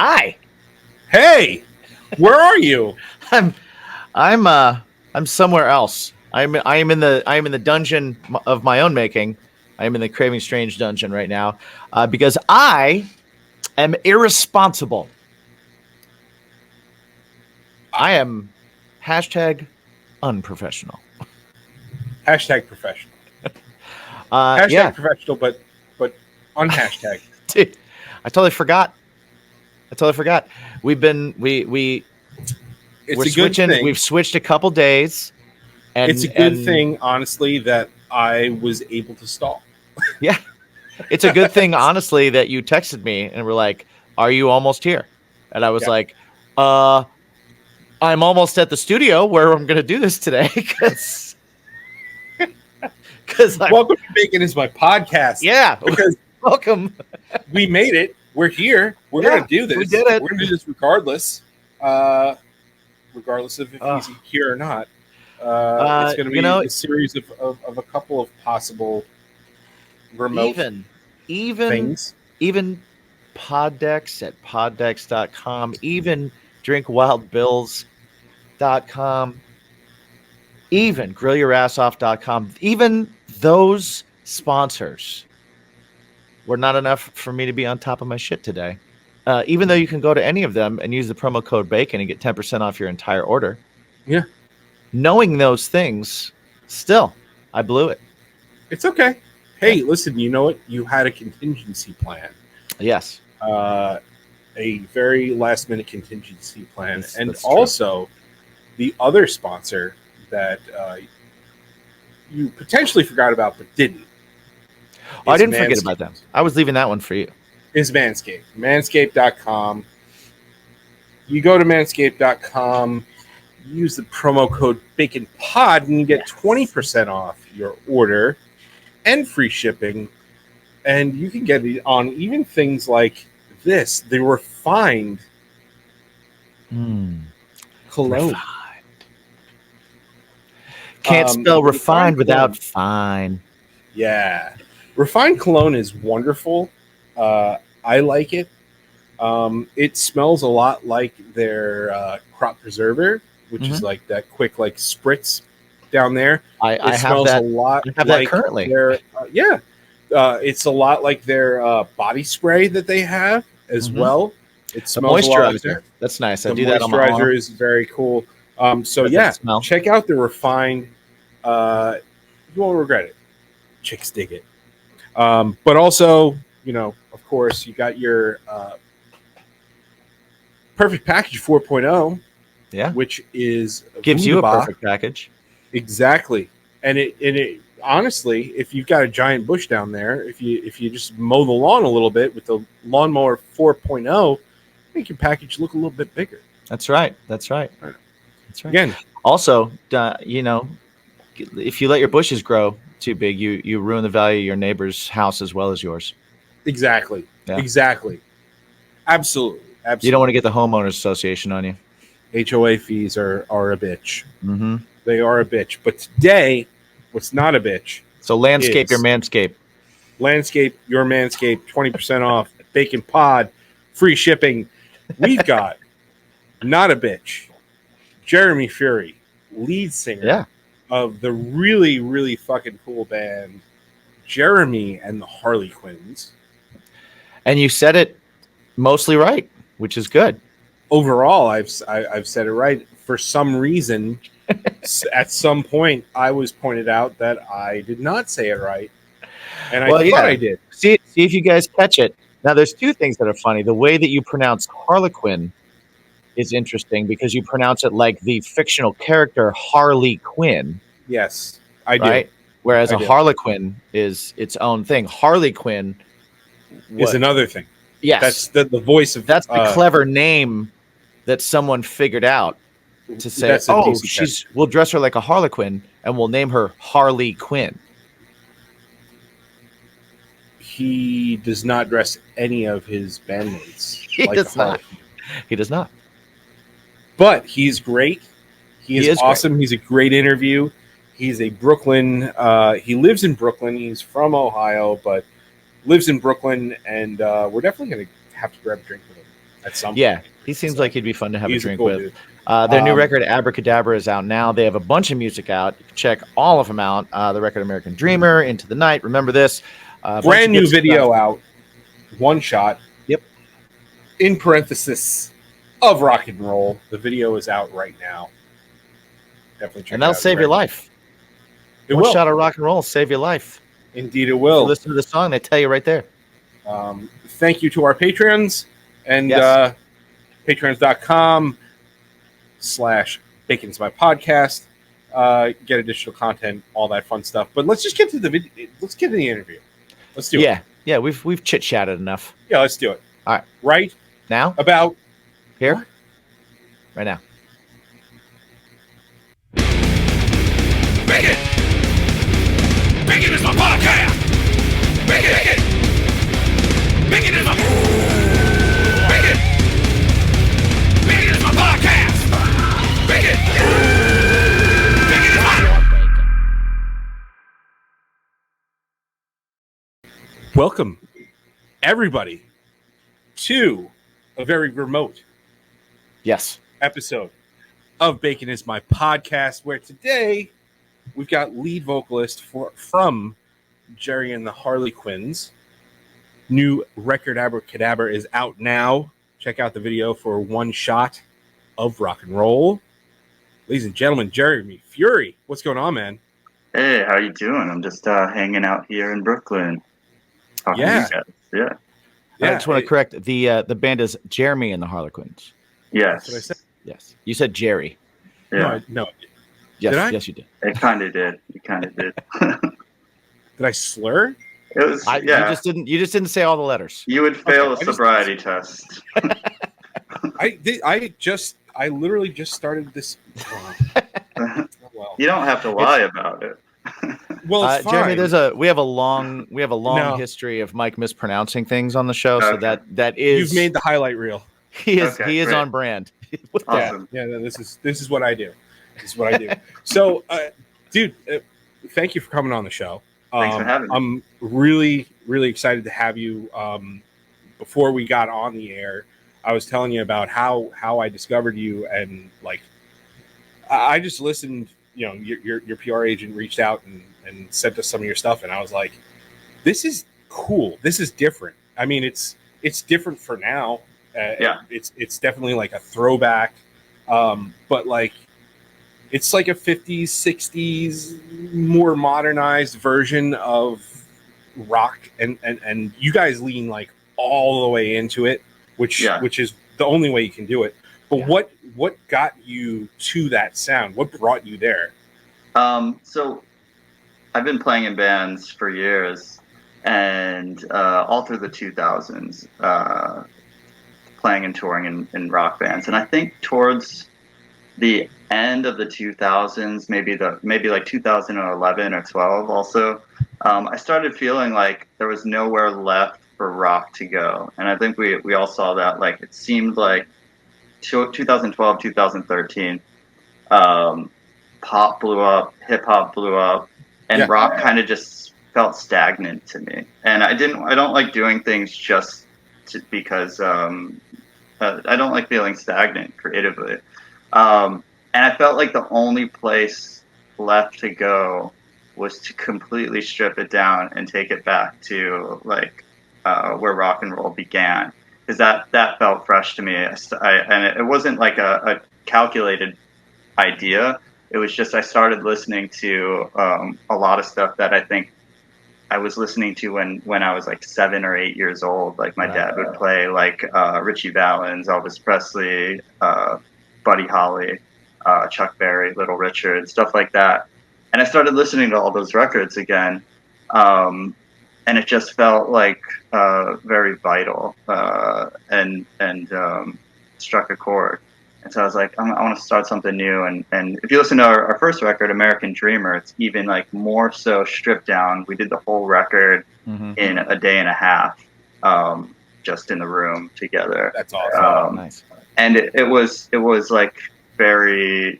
Hi. Hey, where are you? I'm somewhere else. I am in the dungeon of my own making. I am in the Craving Strange dungeon right now because I am irresponsible. I am #unprofessional. #professional. Hashtag professional, but unhashtag. Dude, I totally forgot. We've been we're switching. Thing. We've switched a couple days, and it's a good thing, honestly, that I was able to stall. Yeah, it's a good thing, honestly, that you texted me and were like, "Are you almost here?" And I was like, "I'm almost at the studio where I'm going to do this today." Because Welcome to Bacon is my podcast. Yeah, because welcome. We made it. We're here. We're going to do this. We did it. We're going to do this regardless of if he's here or not. It's going to be a series of a couple of possible remote things. Even Poddex at poddex.com, even drinkwildbills.com, even grillyourassoff.com, even those sponsors were not enough for me to be on top of my shit today. Even though you can go to any of them and use the promo code BACON and get 10% off your entire order. Yeah. Knowing those things, still, I blew it. It's okay. Hey, listen, you know what? You had a contingency plan. Yes. A very last-minute contingency plan. That's also true. The other sponsor that you potentially forgot about but didn't. I didn't forget about them. I was leaving that one for you. Is Manscaped. Manscaped.com. You go to Manscaped.com, use the promo code BACONPOD, and you get 20% off your order and free shipping. And you can get it on even things like this, the refined cologne. Can't spell refined without fine. Yeah. Refined cologne is wonderful. I like it. It smells a lot like their crop preserver, which is like that quick spritz down there. I have that. A lot. I have that currently. It's a lot like their body spray that they have as well. It smells a lot like that. That's nice. I do that on my arm. The moisturizer is very cool. Check out the refined. You won't regret it. Chicks dig it. But also, of course, you got your Perfect Package 4.0. Yeah. Which is gives you a perfect package. Exactly. And it honestly, if you've got a giant bush down there, if you just mow the lawn a little bit with the lawnmower 4.0, make your package look a little bit bigger. That's right. Again, also, if you let your bushes grow too big, you ruin the value of your neighbor's house as well as yours. Exactly. Yeah. Exactly. Absolutely. You don't want to get the homeowners association on you. HOA fees are a bitch. Mm-hmm. They are a bitch. But today, what's not a bitch? So Landscape your Manscape. Landscape your Manscape, 20% off. Bacon Pod, free shipping. We've got not a bitch. Jeremy Fury, lead singer of the really, really fucking cool band Jeremy and the Harlequins. And you said it mostly right, which is good. Overall, I've said it right. For some reason, at some point, I was pointed out that I did not say it right, and I thought I did. See if you guys catch it. Now, there's two things that are funny. The way that you pronounce Harlequin is interesting because you pronounce it like the fictional character Harley Quinn. Yes, I do. Right? Whereas a Harlequin is its own thing. Harley Quinn is another thing. Yes. That's the voice of... That's the clever name that someone figured out to say, we'll dress her like a Harlequin and we'll name her Harley Quinn. He does not dress any of his bandmates. He does not. But he's great. He is awesome. Great. He's a great interview. He's a Brooklyn. He lives in Brooklyn. He's from Ohio, but lives in Brooklyn. And we're definitely going to have to grab a drink with him. at some Yeah, point. he seems So, like he'd be fun to have a he's drink cool with. dude. Their new record, ABRA CaDaBRA, is out now. They have a bunch of music out. You can check all of them out. The record American Dreamer, Into the Night, Remember This. Brand new video out. One shot. Yep. In parenthesis of rock and roll. The video is out right now. Definitely check it out. And that'll save your life. It One will. shot of rock and roll will save your life. Indeed, it If will. you listen to the song, they tell you right there. Thank you to our patrons and Yes. patrons.com/Bacon's My Podcast. Get additional content, all that fun stuff. But let's just get to the video. Let's get to the interview. Let's do it. Yeah, we've chit chatted enough. Yeah, let's do it. All right. Right Now? about Here? What? Right now. Bacon! Bacon is my podcast! Bacon! Bacon! Bacon is my... Bacon! Bacon is my podcast! Bacon! Bacon is my... welcome, everybody, to a very remote Yes. episode of Bacon is My Podcast, where today we've got lead vocalist from Jerry and the Harlequins. New record ABRA CaDaBRA is out now. Check out the video for One Shot of Rock and Roll. Ladies and gentlemen, Jeremy Fury, what's going on, man? Hey, how you doing? I'm just hanging out here in Brooklyn. Talking to you guys. Yeah. I just want to correct the band is Jeremy and the Harlequins. Yes. That's what I said. Yes. You said Jerry. Yeah. No. Yes, Did I? yes you did. It kind of did. You kind of did. Did I slur? It was. Yeah. You just didn't say all the letters. You would fail Okay, a sobriety test. I literally just started this. Well, You don't have to lie about it. well, it's Jeremy, fine. we have a long No. history of Mike mispronouncing things on the show, so Okay. that is You've made the highlight reel. he is Okay, he is great. on brand. With that. Awesome. Yeah, no, this is what I do. This is what I do. So, dude, thank you for coming on the show. Thanks for having me. I'm really, really excited to have you. Before we got on the air, I was telling you about how I discovered you, and like, I just listened. You know, your PR agent reached out and sent us some of your stuff, and I was like, this is cool. This is different. I mean, it's different for now. Yeah. It's definitely like a throwback, but like it's like a 50s, 60s, more modernized version of rock, and you guys lean like all the way into it, which is the only way you can do it. But what got you to that sound? What brought you there? So I've been playing in bands for years, and all through the 2000s, playing and touring in rock bands. And I think towards the end of the 2000s, maybe like 2011 or 12 also, I started feeling like there was nowhere left for rock to go. And I think we all saw that. Like, it seemed like 2012, 2013, pop blew up, hip hop blew up, and rock kind of just felt stagnant to me. And I don't like doing things just because I don't like feeling stagnant creatively. And I felt like the only place left to go was to completely strip it down and take it back to like where rock and roll began, because that felt fresh to me. And it wasn't like a calculated idea. It was just I started listening to a lot of stuff that I think I was listening to when I was like 7 or 8 years old. Like my dad would play like Richie Valens, Elvis Presley, Buddy Holly, Chuck Berry, Little Richard, stuff like that. And I started listening to all those records again, and it just felt like very vital and struck a chord. And so I was like, I want to start something new. And if you listen to our first record, American Dreamer, it's even like more so stripped down. We did the whole record in a day and a half, just in the room together. That's awesome. Nice. And it was like it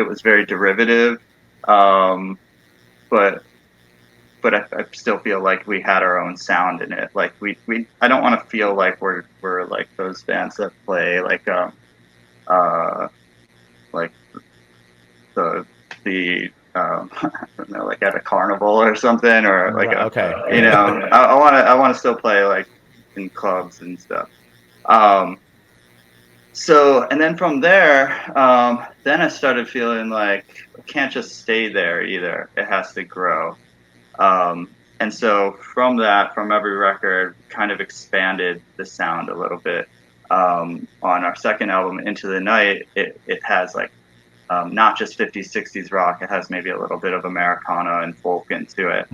was very derivative, but but I still feel like we had our own sound in it. Like I don't want to feel like we're like those bands that play like like the I don't know, like at a carnival or something, or like Okay. you know, I want to still play like in clubs and stuff. So, and then from there, then I started feeling like I can't just stay there either. It has to grow. And so from every record, kind of expanded the sound a little bit. On our second album, Into the Night, it has like not just 50s, 60s rock. It has maybe a little bit of Americana and folk into it.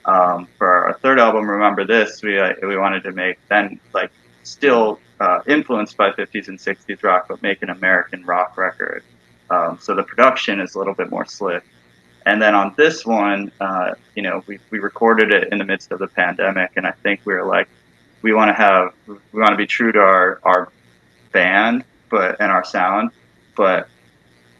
For our third album, Remember This, we wanted to make then like still influenced by 50s and 60s rock, but make an American rock record. So the production is a little bit more slick. And then on this one, you know, we recorded it in the midst of the pandemic, and I think we were like, we want to be true to our band, and our sound, but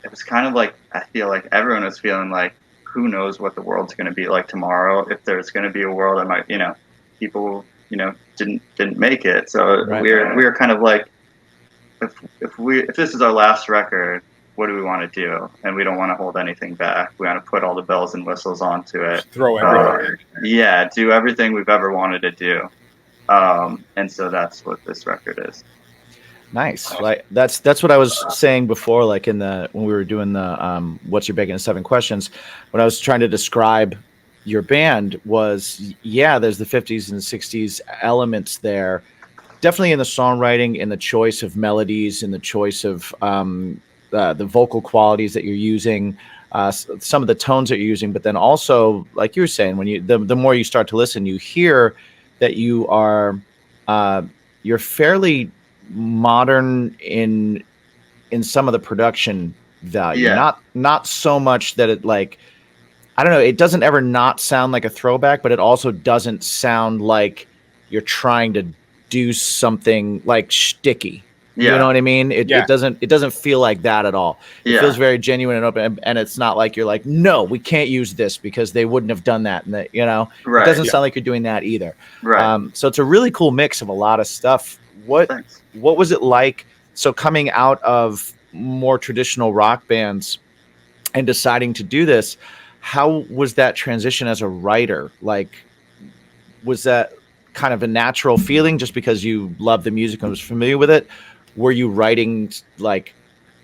it was kind of like, I feel like everyone was feeling like, who knows what the world's going to be like tomorrow? If there's going to be a world that might, you know, people, you know, didn't make it. So we were kind of like, if this is our last record, what do we want to do? And we don't want to hold anything back. We want to put all the bells and whistles onto it. Just throw everything. Yeah, do everything we've ever wanted to do. And so that's what this record is. Nice. Like that's what I was saying before, like when we were doing the what's your big in 7 questions, when I was trying to describe your band was, yeah, there's the 50s and 60s elements there. Definitely in the songwriting, in the choice of melodies, in the choice of the vocal qualities that you're using, some of the tones that you're using, but then also, like you were saying, when the more you start to listen, you hear that you are you're fairly modern in some of the production value. Not so much that it, like, I don't know, it doesn't ever not sound like a throwback, but it also doesn't sound like you're trying to do something like shticky. You know what I mean? It doesn't feel like that at all. It feels very genuine and open, and it's not like you're like, no, we can't use this because they wouldn't have done that. And that, you know, it doesn't sound like you're doing that either. Right. So it's a really cool mix of a lot of stuff. What was it like? So coming out of more traditional rock bands and deciding to do this, how was that transition as a writer? Like, was that kind of a natural feeling just because you love the music and was familiar with it? Were you writing like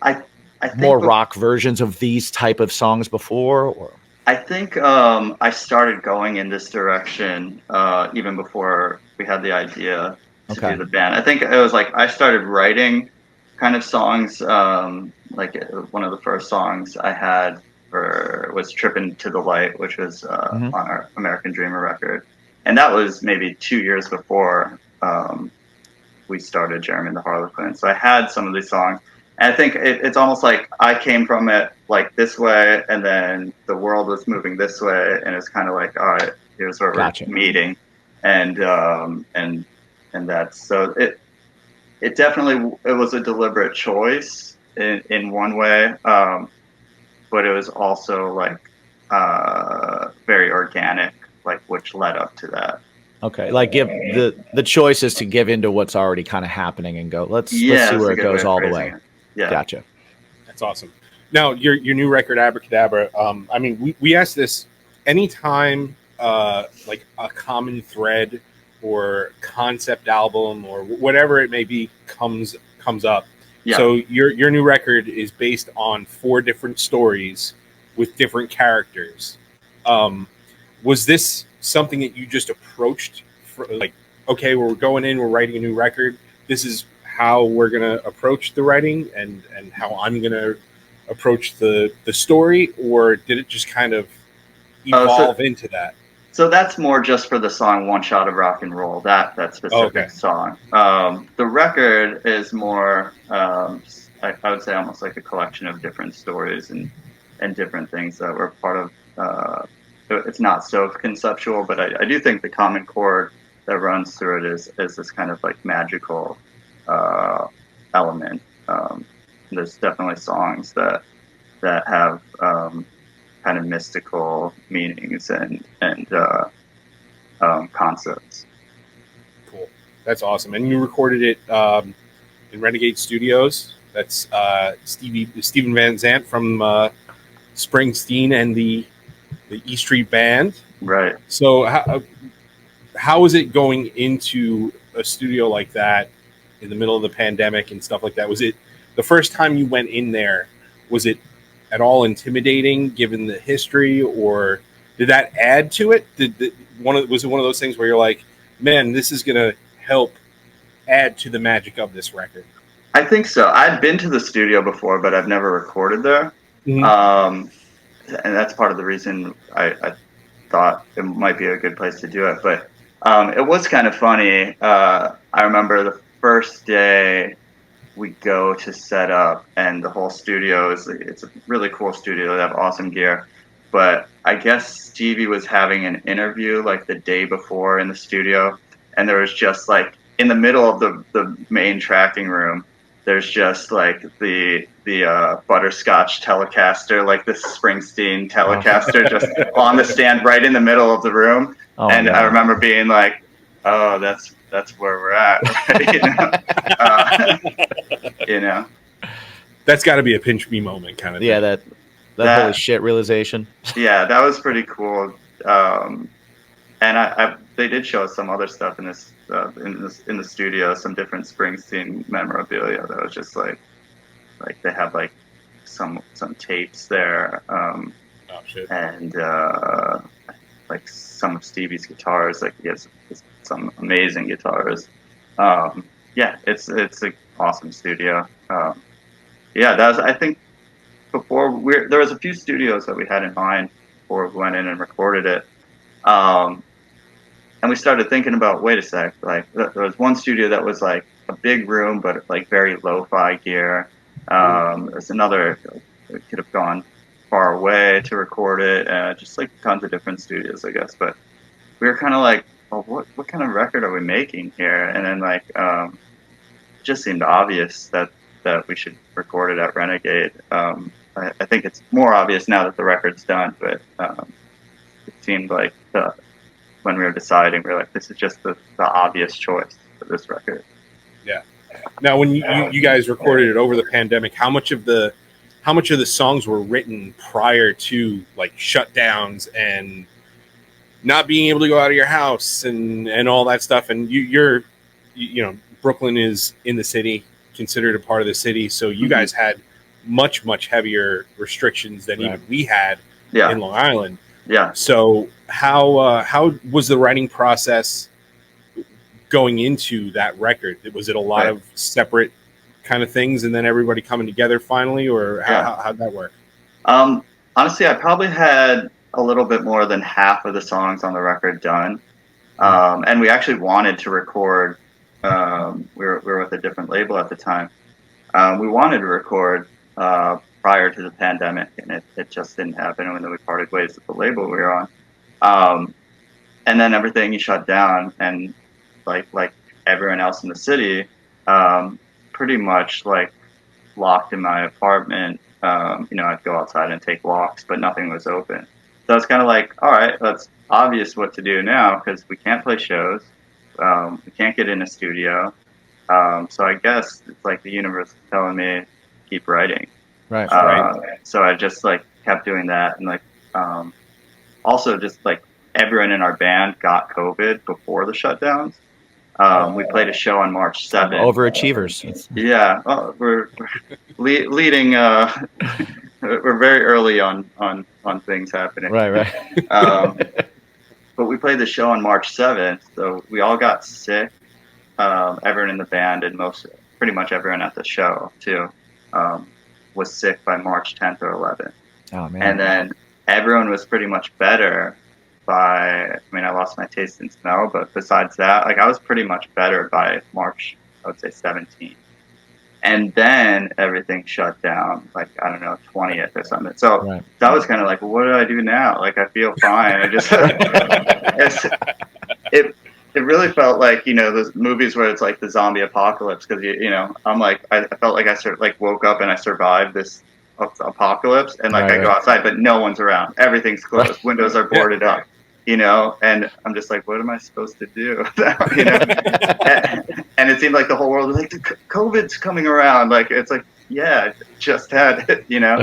I think more rock versions of these type of songs before? Or? I think I started going in this direction even before we had the idea to do the band. I think it was like I started writing kind of songs. Like one of the first songs I had was "Trippin' to the Light," which was on our American Dreamer record, and that was maybe 2 years before we started Jeremy and The Harlequins. So I had some of these songs, and I think it's almost like I came from it like this way, and then the world was moving this way, and it's kind of like, all right, here's where we're meeting, and that's so it definitely, it was a deliberate choice in one way, but it was also like very organic, like, which led up to that. Okay, like give the choice is to give into what's already kind of happening and go, let's see where it goes all the way. Yeah, gotcha. That's awesome. Now your new record, ABRA CaDaBRA. I mean, we ask this anytime, like a common thread or concept album or whatever it may be comes up. Yeah. So your new record is based on 4 different stories with different characters. Was this something that you just approached like, okay, we're going in, we're writing a new record, this is how we're going to approach the writing and how I'm going to approach the story, or did it just kind of evolve into that? So that's more just for the song "One Shot of Rock and Roll," that specific song. The record is more, I would say, almost like a collection of different stories and different things that were part of. It's not so conceptual, but I do think the common chord that runs through it is this kind of like magical element. There's definitely songs that have kind of mystical meanings and concepts. Cool. That's awesome. And you recorded it in Renegade Studios. That's Steven Van Zandt from Springsteen and the E Street Band. Right. So how is it going into a studio like that in the middle of the pandemic and stuff like that? Was it the first time you went in there? Was it at all intimidating given the history, or did that add to it? Was it one of those things where you're like, man, this is going to help add to the magic of this record? I think so. I'd been to the studio before, but I've never recorded there. Mm-hmm. And that's part of the reason I thought it might be a good place to do it. But it was kind of funny. I remember the first day we go to set up, and the whole studio it's a really cool studio. They have awesome gear. But I guess Stevie was having an interview like the day before in the studio, and there was just like in the middle of the main tracking room, there's just like the butterscotch Telecaster, like the Springsteen Telecaster, just on the stand right in the middle of the room. And I remember being like, "Oh, that's where we're at." You know, That's got to be a pinch me moment kind of thing. Yeah, that holy shit realization. Yeah, that was pretty cool. And they did show us some other stuff in this in the studio, some different Springsteen memorabilia that was just like they have like some tapes there, and like some of Stevie's guitars. Like he has some amazing guitars. Yeah, it's an awesome studio. Yeah, that was, I think, before there was a few studios that we had in mind before we went in and recorded it. And we started thinking about, wait a sec, like there was one studio that was like a big room, but like very lo-fi gear. There's another that could have gone far away to record it, just like tons of different studios, I guess. But we were kind of like, well, what kind of record are we making here? And then like, it just seemed obvious that we should record it at Renegade. I think it's more obvious now that the record's done, but it seemed like when we were deciding, we were like, this is just the obvious choice for this record. Yeah. Now, when you guys recorded it over the pandemic, how much of the songs were written prior to like shutdowns and not being able to go out of your house and all that stuff? And you know, Brooklyn is in the city, considered a part of the city, so you guys had much heavier restrictions than even we had in Long Island. Yeah. So how was the writing process going into that record? Was it a lot of separate kind of things and then everybody coming together finally, or how'd that work? Honestly, I probably had a little bit more than half of the songs on the record done. And we actually wanted to record. We were with a different label at the time. We wanted to record prior to the pandemic, and it just didn't happen. And then we parted ways with the label we were on. And then everything shut down, and like everyone else in the city, pretty much like locked in my apartment. You know, I'd go outside and take walks, but nothing was open. So it's kind of like, all right, that's obvious what to do now because we can't play shows. We can't get in a studio. So I guess it's like the universe is telling me keep writing. Right. So I just like kept doing that, and like also just like everyone in our band got COVID before the shutdowns. We played a show on March 7th. Overachievers. Yeah, we're leading. We're very early on things happening. Right. But we played the show on March 7th, so we all got sick. Everyone in the band and pretty much everyone at the show too was sick by March 10th or 11th. Oh man! And then everyone was pretty much better by. I mean, I lost my taste and smell, but besides that, like I was pretty much better by March, I would say 17th. And then everything shut down, like, I don't know, 20th or something. So that was kind of like, well, what do I do now? Like, I feel fine. I just, it really felt like, you know, those movies where it's like the zombie apocalypse. Cause you know, I'm like, I felt like I sort of like woke up and I survived this apocalypse, and like Right, I go outside, but no one's around. Everything's closed. Windows are boarded up. You know, and I'm just like, what am I supposed to do? You know, and it seemed like the whole world was like, COVID's coming around. Like, it's like, yeah, I just had it, you know?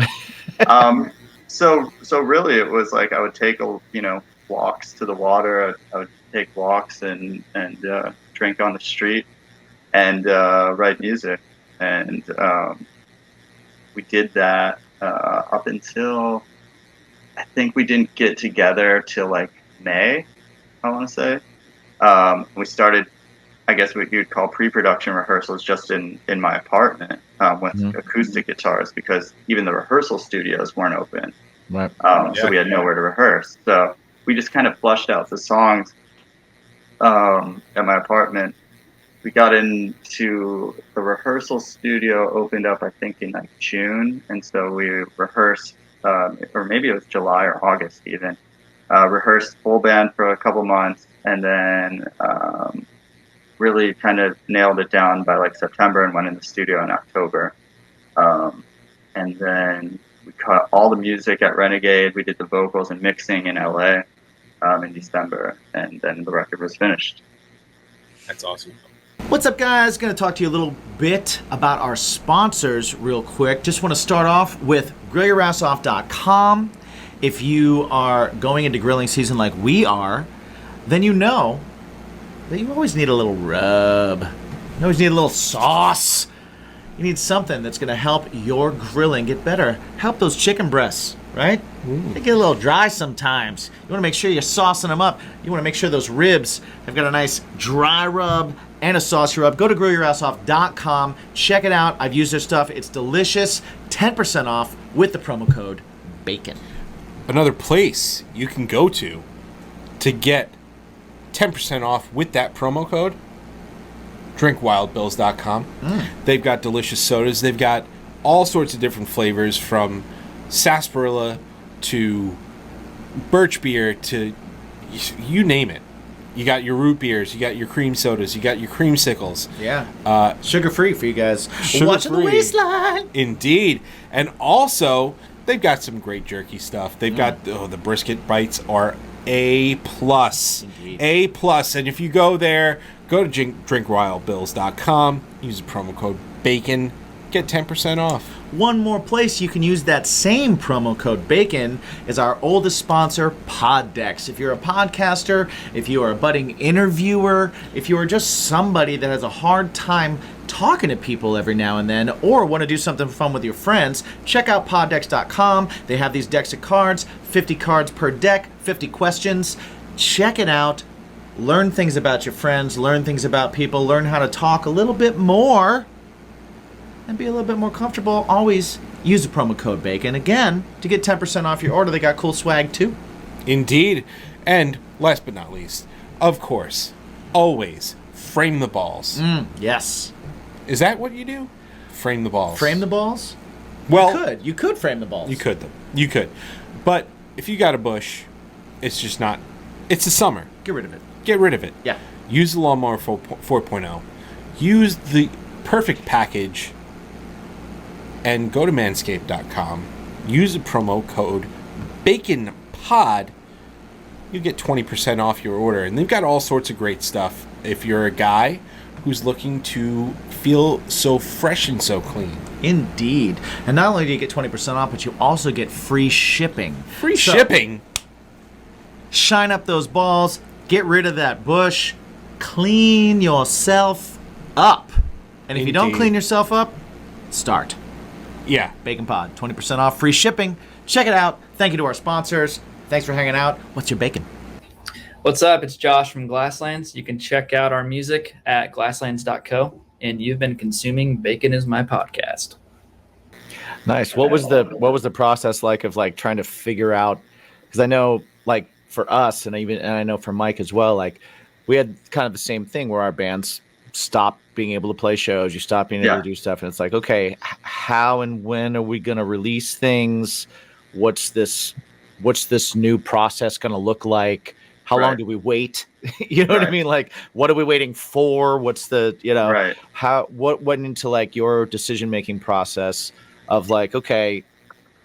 So really it was like, I would take, walks to the water. I would take walks and drink on the street and write music. And we did that up until, I think we didn't get together till like May, I want to say. We started, I guess what you'd call pre-production rehearsals just in my apartment with acoustic guitars, because even the rehearsal studios weren't open. right. So we had nowhere to rehearse. So we just kind of flushed out the songs at my apartment. We got into the rehearsal studio, opened up, I think, in like June. And so we rehearsed, or maybe it was July or August even. Rehearsed full band for a couple months, and then really kind of nailed it down by like September and went in the studio in October. And then we cut all the music at Renegade. We did the vocals and mixing in LA in December, and then the record was finished. That's awesome. What's up, guys? Going to talk to you a little bit about our sponsors real quick. Just want to start off with grillyourassoff.com. If you are going into grilling season like we are, then you know that you always need a little rub. You always need a little sauce. You need something that's going to help your grilling get better. Help those chicken breasts, right? They get a little dry sometimes. You want to make sure you're saucing them up. You want to make sure those ribs have got a nice dry rub and a saucy rub. Go to grillyourassoff.com. Check it out. I've used their stuff. It's delicious. 10% off with the promo code BACON. Another place you can go to get 10% off with that promo code, drinkwildbills.com. They've got delicious sodas. They've got all sorts of different flavors, from sarsaparilla to birch beer to you name it. You got your root beers, you got your cream sodas, you got your creamsicles. Yeah. Sugar-free for you guys. Sugar-free. Watching the waistline. Indeed. And also, they've got some great jerky stuff. They've got the brisket bites are A+. Indeed. A+. And if you go there, go to drinkwildbills.com, use the promo code BACON, get 10% off. One more place you can use that same promo code BACON is our oldest sponsor, Poddex. If you're a podcaster, if you are a budding interviewer, if you are just somebody that has a hard time talking to people every now and then, or want to do something fun with your friends, check out poddex.com. They have these decks of cards, 50 cards per deck, 50 questions. Check it out. Learn things about your friends, learn things about people, learn how to talk a little bit more and be a little bit more comfortable. Always use the promo code BACON. Again, to get 10% off your order. They got cool swag too. Indeed. And last but not least, of course, always frame the balls. Yes. Is that what you do? Frame the balls. Frame the balls? Well, You could frame the balls. You could, though. You could. But if you got a bush, it's just not. It's the summer. Get rid of it. Get rid of it. Yeah. Use the Lawnmower 4.0. Use the perfect package and go to manscaped.com. Use the promo code BACONPOD. You get 20% off your order. And they've got all sorts of great stuff. If you're a guy who's looking to feel so fresh and so clean. Indeed. And not only do you get 20% off, but you also get free shipping. Free shipping? Shine up those balls. Get rid of that bush. Clean yourself up. And if you don't Indeed. clean yourself up, start. Yeah. Bacon Pod, 20% off, free shipping. Check it out. Thank you to our sponsors. Thanks for hanging out. What's your bacon? What's up? It's Josh from Glasslands. You can check out our music at glasslands.co. And you've been consuming Bacon Is My Podcast. Nice. What was the process like of like trying to figure out? Because I know like for us and I know for Mike as well, like we had kind of the same thing where our bands stopped being able to play shows. You stop being able to do stuff, and it's like, okay, how and when are we going to release things? What's this new process going to look like? How long do we wait? You know what I mean? Like, what are we waiting for? What's the, what went into like your decision-making process of like, okay,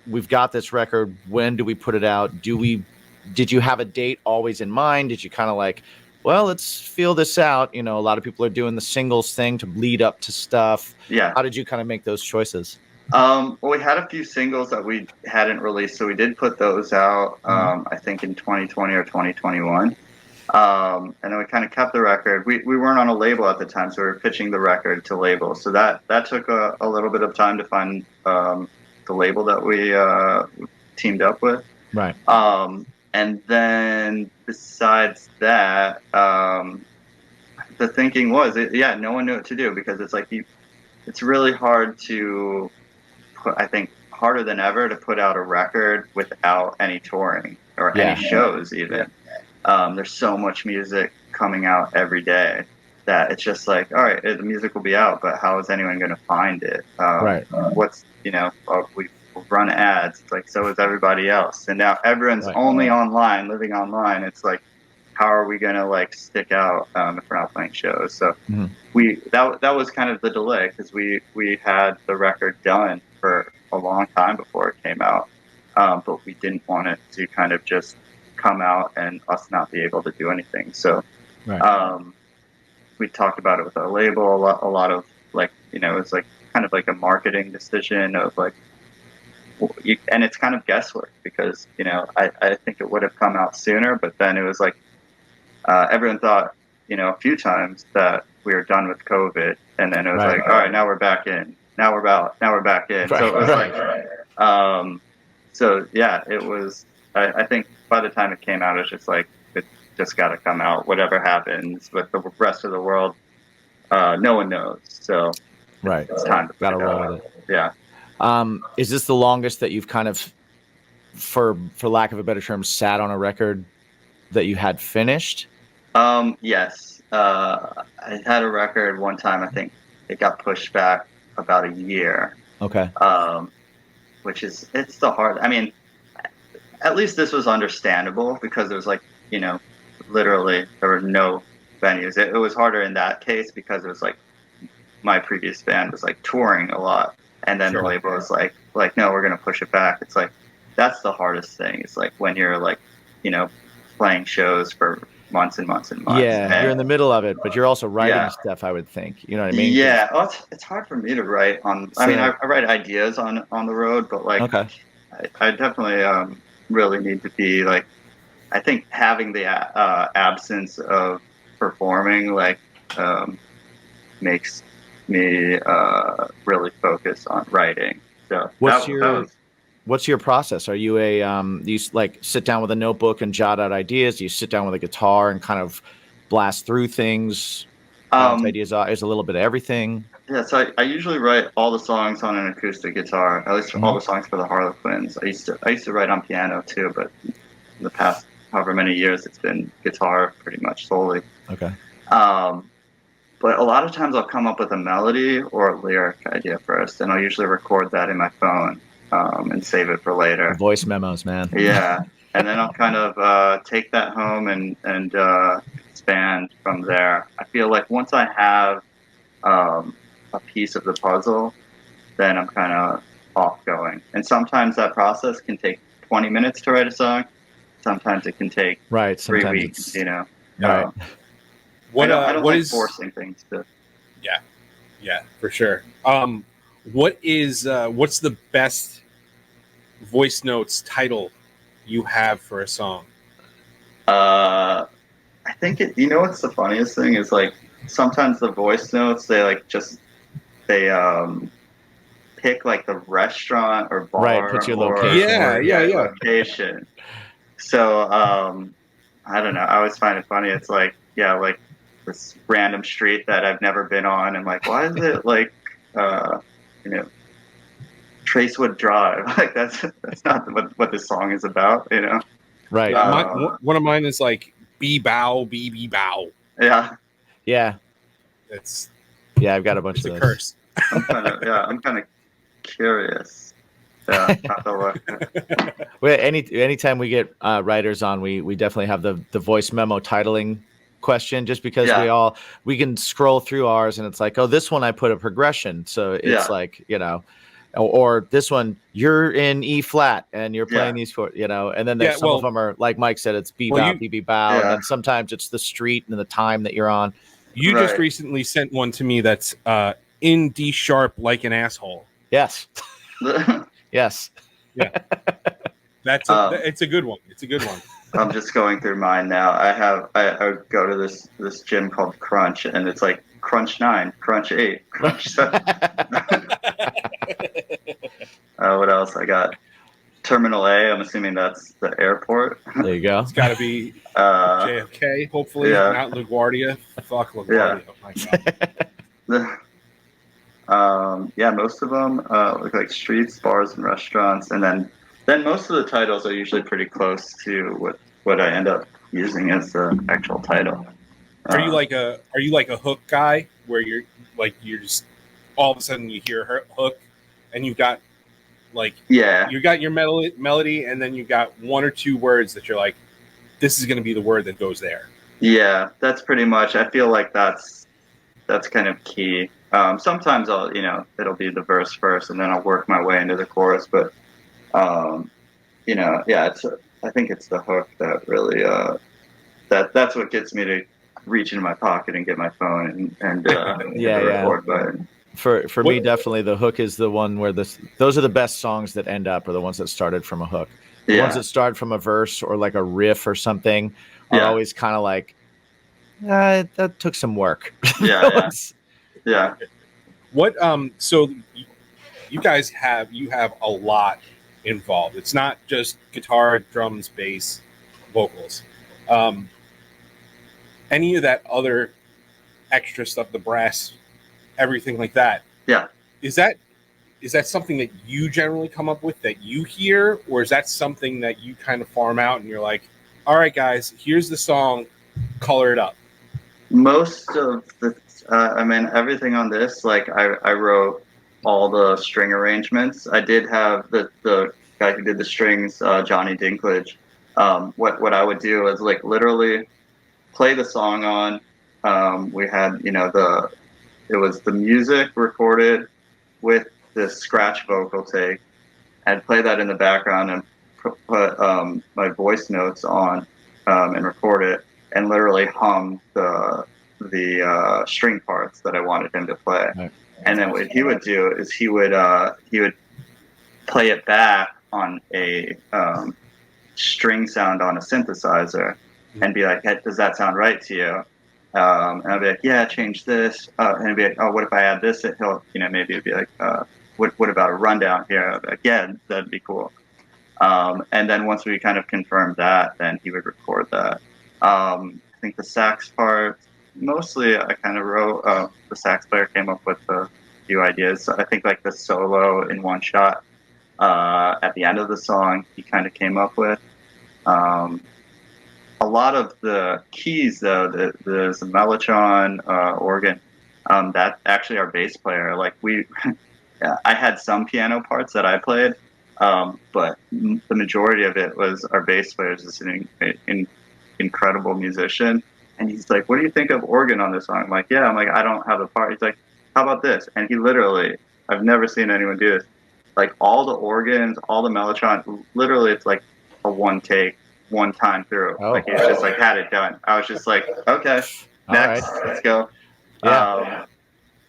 we've got this record. When do we put it out? Did you have a date always in mind? Did you kind of like, well, let's feel this out? You know, a lot of people are doing the singles thing to lead up to stuff. Yeah. How did you kind of make those choices? Well, we had a few singles that we hadn't released, so we did put those out, I think in 2020 or 2021. And then we kind of kept the record. We weren't on a label at the time, so we were pitching the record to labels. So that took a little bit of time to find the label that we teamed up with. Right. And then besides that, the thinking was, no one knew what to do, because it's like it's really hard to put, I think harder than ever to put out a record without any touring or any shows even. There's so much music coming out every day that it's just like, all right, the music will be out, but how is anyone going to find it? Right. What's, we've run ads. It's like, so is everybody else. And now everyone's only online, living online. It's like, how are we going to like stick out if we're not playing shows? So that was kind of the delay, because we had the record done for a long time before it came out. But we didn't want it to kind of just come out and us not be able to do anything. So we talked about it with our label, a lot of like, it's like kind of like a marketing decision of like, and it's kind of guesswork, because, I think it would have come out sooner, but then it was like, everyone thought, a few times that we were done with COVID, and then it was like, all right, now we're back in, now we're back in. So it was like, it was, I think by the time it came out, it's just like, it just got to come out, whatever happens, but the rest of the world, no one knows. So it's time to gotta roll with it. Yeah. Is this the longest that you've kind of, for lack of a better term, sat on a record that you had finished? Yes. I had a record one time. I think it got pushed back about a year. Okay. Which is, it's the hard. I mean, at least this was understandable, because it was like, literally there were no venues. It was harder in that case, because it was like my previous band was like touring a lot. And then the label was like, no, we're going to push it back. It's like, that's the hardest thing. It's like when you're like, playing shows for months and months and months. Yeah, and you're in the middle of it, but you're also writing stuff, I would think. You know what I mean? Yeah, well, it's hard for me to write on. I mean, I write ideas on the road, but like, I definitely really need to be like, I think having the absence of performing like makes me really focus on writing. So what's your process? Are you do you like sit down with a notebook and jot out ideas? Do you sit down with a guitar and kind of blast through things? Ideas is a little bit of everything. Yeah, so I usually write all the songs on an acoustic guitar, at least all the songs for the Harlequins. I used to write on piano too, but in the past however many years it's been guitar pretty much solely. Okay. But a lot of times I'll come up with a melody or a lyric idea first, and I'll usually record that in my phone and save it for later. Voice memos, man. Yeah, and then I'll kind of take that home and expand from there. I feel like once I have a piece of the puzzle, then I'm kind of off going. And sometimes that process can take 20 minutes to write a song. Sometimes it can take 3 weeks, Right. I don't like forcing things to. Yeah, for sure. What's the best voice notes title you have for a song? I think what's the funniest thing is like sometimes the voice notes they pick like the restaurant or bar, put your or location. Location. So I don't know. I always find it funny. It's like like this random street that I've never been on, and like, why is it like Tracewood Drive? Like that's not what this song is about, Right. One of mine is like B bow, B bow. Yeah. It's I've got a bunch of those. A curse. I'm kind of curious. Yeah. Well, anytime we get writers on, we definitely have the voice memo titling question, just because we can scroll through ours and it's like, oh, this one I put a progression, so it's like or this one, you're in E flat and you're playing Yeah. these chords, you know, and then there's some of them are like Mike said, it's B bow, B bow, and Yeah. then sometimes it's the street and the time that you're on. You just Right. recently sent one to me that's in D sharp like an asshole. Yes. Yes. That's it's a good one. It's a good one. I'm just going through mine now. I go to this gym called Crunch, and it's like Crunch 9, Crunch 8, Crunch 7. What else I got? Terminal A. I'm assuming that's the airport. There you go. It's got to be JFK, hopefully, yeah. not LaGuardia. Fuck LaGuardia. Oh my God. Yeah, most of them look like streets, bars, and restaurants, and then most of the titles are usually pretty close to what I end up using as the actual title. Are you like a hook guy where you're just all of a sudden you hear a hook and you've got you got your melody and then you got one or two words that you're like, this is going to be the word that goes there. Yeah, that's pretty much. I feel like that's kind of key. Sometimes it'll be the verse first and then I'll work my way into the chorus, but I think it's the hook that really that's what gets me to reach into my pocket and get my phone and hit the record button. For me, definitely the hook is the one where those are the best songs that end up, are the ones that started from a hook. The ones that start from a verse or like a riff or something are always kind of like, that took some work. Yeah. What so you guys have a lot involved. It's not just guitar, drums, bass, vocals. Any of that other extra stuff, the brass, everything like that. Yeah. Is that something that you generally come up with that you hear, or is that something that you kind of farm out and you're like, all right, guys, here's the song, color it up? Most of the, everything on this, like I wrote all the string arrangements. I did have the guy who did the strings, Johnny Dinklage. What I would do is like literally play the song on. We had, it was the music recorded with the scratch vocal take. I'd play that in the background and put my voice notes on and record it and literally hum the string parts that I wanted him to play. Right. And then what he would do is he would play it back on a string sound on a synthesizer and be like, hey, does that sound right to you? And I'd be like, yeah, change this. And he'd be like, oh, what if I add this? Maybe it'd be like, what about a rundown here? I'd be like, yeah, that'd be cool. And then once we kind of confirmed that, then he would record that. I think the sax part, mostly I kind of wrote, the sax player came up with a few ideas. So I think like the solo in one shot at the end of the song, he kind of came up with. A lot of the keys, though, there's a mellotron, organ, that actually our bass player, like I had some piano parts that I played, but the majority of it was our bass player is an incredible musician. And he's like, what do you think of organ on this song? I'm like, I don't have the part. He's like, how about this? And he literally, I've never seen anyone do this. Like all the organs, all the mellotron, literally it's like a one take, one time through. Oh. Like he's just like had it done. I was just like, okay, next, let's go. Yeah.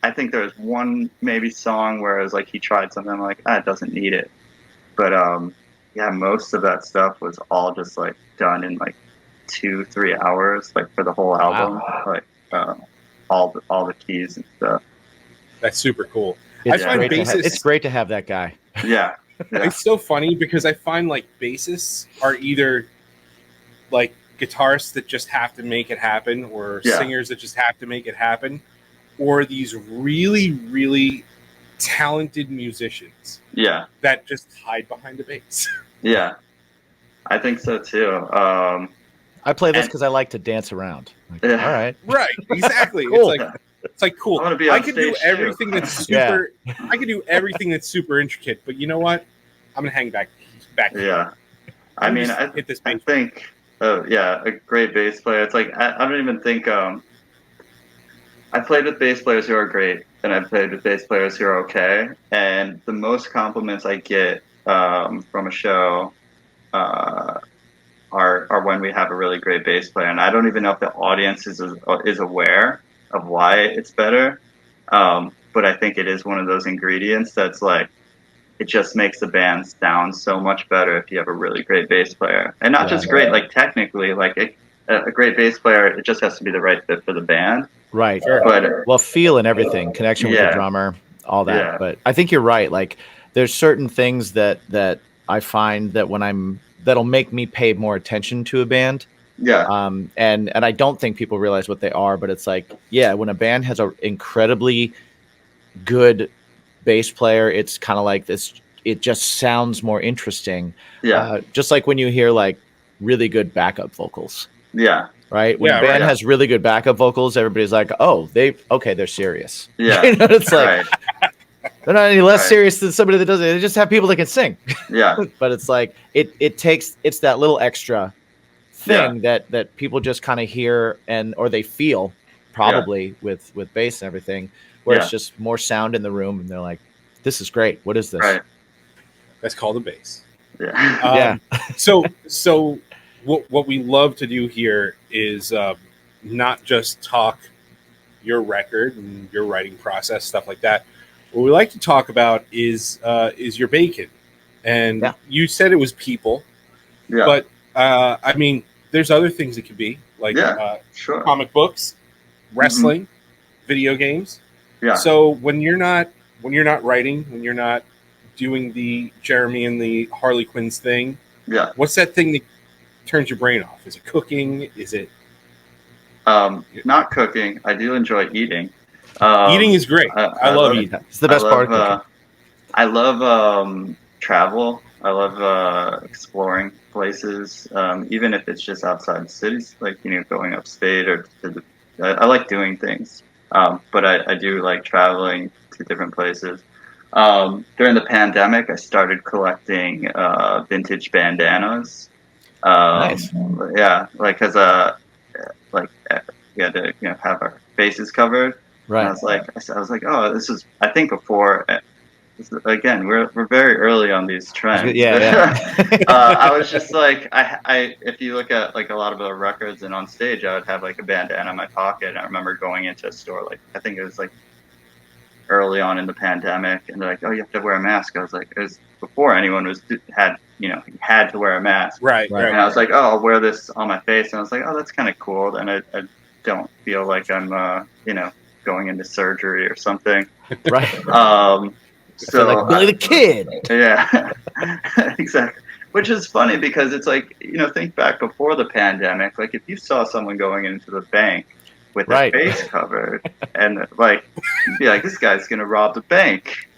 I think there was one maybe song where it was like he tried something, I'm like, it doesn't need it. But most of that stuff was all just like done in like 2-3 hours, like for the whole album. Wow. Like all the keys and stuff. That's super cool. It's great to have that guy. Yeah. It's so funny because I find like bassists are either like guitarists that just have to make it happen, or singers that just have to make it happen, or these really, really talented musicians. Yeah. That just hide behind the bass. Yeah. I think so too. I play this because I like to dance around. Like, all right. Right. Exactly. Cool. It's like cool. I can do everything that's super. I can do everything that's super intricate, but you know what? I'm gonna hang back. Yeah. I think. A great bass player. It's like I don't even think. I played with bass players who are great, and I played with bass players who are okay. And the most compliments I get from a show are when we have a really great bass player. And I don't even know if the audience is aware of why it's better. But I think it is one of those ingredients that's like, it just makes the band sound so much better if you have a really great bass player. And not just great, like technically, like a great bass player, it just has to be the right fit for the band. Right. But Well, feel and everything, connection with the drummer, all that. Yeah. But I think you're right. Like there's certain things that I find that that'll make me pay more attention to a band. Yeah. And I don't think people realize what they are, but it's like, yeah, when a band has an incredibly good bass player, it's kind of like this, it just sounds more interesting. Yeah. Just like when you hear like really good backup vocals. Yeah. Right. When a band has really good backup vocals, everybody's like, oh, they're serious. Yeah. You know, it's like they're not any less serious than somebody that doesn't. They just have people that can sing. Yeah. But it's like it's that little extra thing that people just kind of hear or they feel probably with bass and everything, where it's just more sound in the room and they're like, this is great. What is this? Right. That's called a bass. Yeah. So what we love to do here is not just talk your record and your writing process, stuff like that. What we like to talk about is your bacon. And you said it was people, but I mean, there's other things it could be like comic books, wrestling, video games. Yeah. So when you're not writing, when you're not doing the Jeremy and the Harlequins thing, what's that thing that turns your brain off? Is it cooking? Is it not cooking? I do enjoy eating. Eating is great. I love eating. It's the best part of cooking. I love travel. I love exploring places, even if it's just outside the cities, like going upstate or I like doing things. But I do like traveling to different places. During the pandemic, I started collecting vintage bandanas. Nice. Yeah, like because we had to have our faces covered. Right. And I was like, oh, this is. I think before. Again, we're very early on these trends. Yeah. I was just like, I if you look at like a lot of the records and on stage, I would have like a bandana in my pocket. And I remember going into a store, like I think it was like early on in the pandemic, and they're like, oh, you have to wear a mask. I was like, it was before anyone had to wear a mask. Right. And I was like, oh, I'll wear this on my face. And I was like, oh, that's kind of cool. And I don't feel like I'm going into surgery or something. Right. So like Billy the Kid. Yeah, exactly. Which is funny because it's like, think back before the pandemic. Like if you saw someone going into the bank with their face covered, and like, you'd be like, this guy's gonna rob the bank.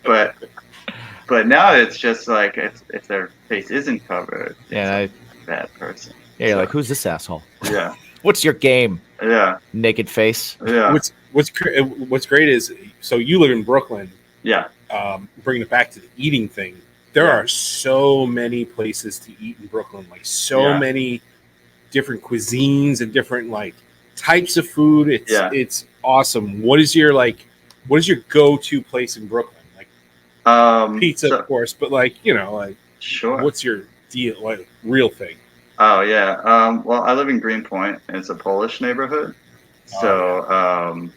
But now it's just like if their face isn't covered, it's a bad person. Yeah, you're like, who's this asshole? Yeah. What's your game? Yeah. Naked face. Yeah. What's great is, so you live in Brooklyn. Yeah. Bringing it back to the eating thing, there are so many places to eat in Brooklyn, like many different cuisines and different like types of food. It's awesome. What is your go-to place in Brooklyn? Like pizza, of course, but sure. What's your deal? Like real thing? Oh yeah. Well, I live in Greenpoint, and it's a Polish neighborhood. So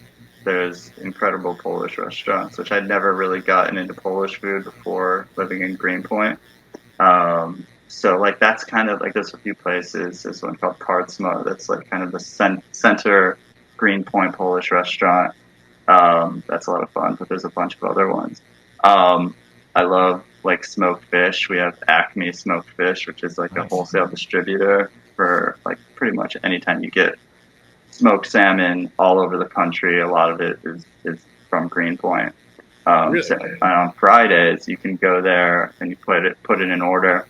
there's incredible Polish restaurants, which I'd never really gotten into Polish food before living in Greenpoint. So like that's kind of like there's a few places. There's one called Karczma that's like kind of the center Greenpoint Polish restaurant. That's a lot of fun, but there's a bunch of other ones. I love like smoked fish. We have Acme smoked fish, which is like a wholesale distributor for like pretty much anytime you get smoked salmon all over the country. A lot of it is from Greenpoint. Really? So on Fridays you can go there and you put it in order,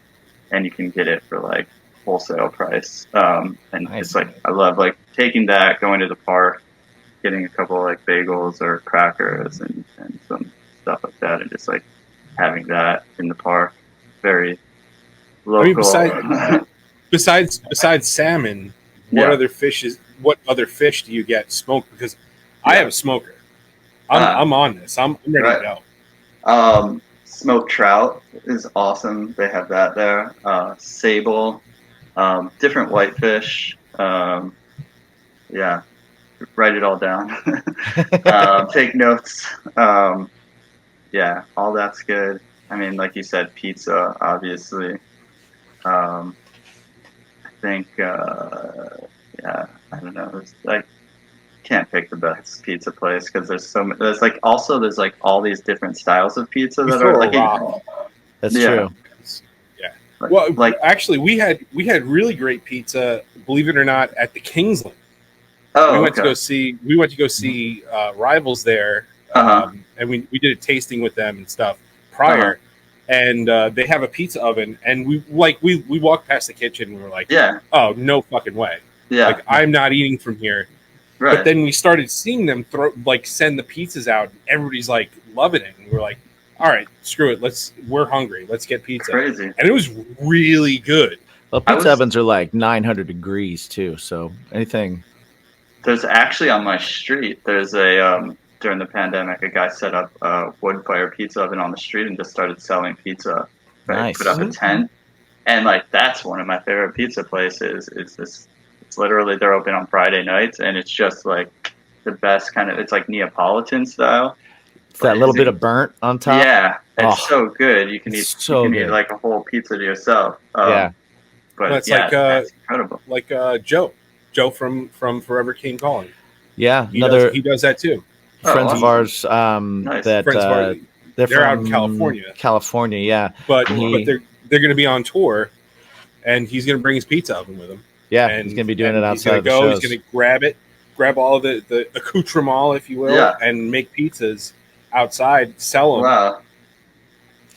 and you can get it for like wholesale price. And it's like I love like taking that, going to the park, getting a couple like bagels or crackers and some stuff like that, and just like having that in the park. Very local. I mean, besides salmon, what other fishes what other fish do you get smoked? Because I have a smoker. I'm on this. I'm ready to go. Smoked trout is awesome. They have that there. Sable, different whitefish. Yeah, write it all down. Take notes. Yeah, all that's good. I mean, like you said, pizza, obviously. I think, yeah, I don't know. I can't pick the best pizza place because there's so many. There's like all these different styles of pizza that are like. That's true. Yeah. Well, like actually, we had really great pizza. Believe it or not, at the Kingsland. Oh, we went to go see Rivals there, and we did a tasting with them and stuff prior. And they have a pizza oven, and we walked past the kitchen and we were like, oh, no fucking way. Yeah. Like, I'm not eating from here. Right. But then we started seeing them send the pizzas out, and everybody's like loving it. And we're like, all right, screw it. We're hungry. Let's get pizza. Crazy. And it was really good. Well, pizza ovens are like 900 degrees too. So anything. There's actually on my street, there's during the pandemic, a guy set up a wood fire pizza oven on the street and just started selling pizza. Right? Nice. Put up a tent. And like, that's one of my favorite pizza places. It's literally, they're open on Friday nights, and it's just like the best kind of, it's like Neapolitan style. It's that little bit of burnt on top. Yeah, it's so good. You can eat eat like a whole pizza to yourself. But that's that's incredible. Like Joe from Forever Came Calling. Yeah, he does that too. Friends of ours nice. That they're out in California. California, yeah. But they're going to be on tour, and he's going to bring his pizza oven with him. Yeah, and he's going to be doing it outside the shows. He's going to grab all of the accoutrement, if you will, and make pizzas outside, sell them. Wow.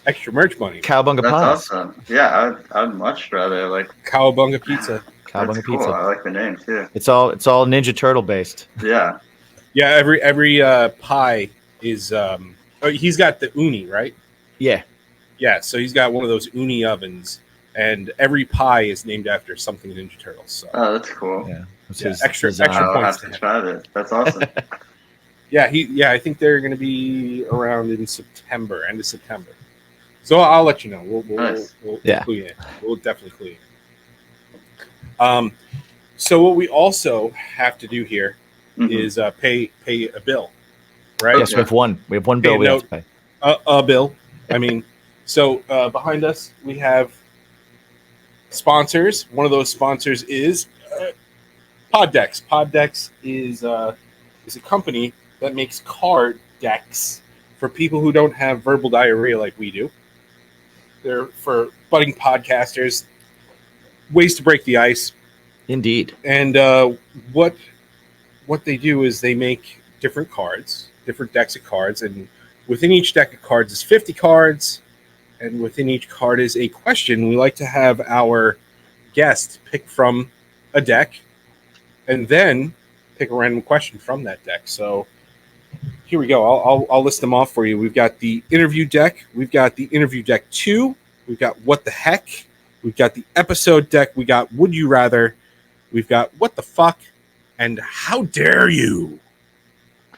Extra merch money. Cowabunga pies. Awesome. Yeah, I'd much rather like Cowabunga pizza. Cowabunga cool. pizza. I like the name too. It's all Ninja Turtle based. Yeah. Yeah, every pie is he's got the uni, right? Yeah. Yeah, so he's got one of uni uni ovens, and every pie is named after something Ninja Turtles. So. Oh, that's cool. Yeah. Extra I'll points have to try this. That's awesome. I think they're going to be around in September, end of September. So I'll let you know. We'll clue you in. We'll definitely clue you in. So what we also have to do here is pay a bill, right? Yes, we have one. We have one bill we have to pay. A bill. I mean, so behind us we have sponsors. One of those sponsors is Poddex. Poddex is a company that makes card decks for people who don't have verbal diarrhea like we do. They're for budding podcasters, ways to break the ice. Indeed. And what they do is they make different cards, different decks of cards, and within each deck of cards is 50 cards, and within each card is a question. We like to have our guest pick from a deck and then pick a random question from that deck. So here we go. I'll list them off for you. We've got the interview deck. We've got the interview deck 2. We've got what the heck. We've got the episode deck. We got would you rather. We've got what the fuck and how dare you.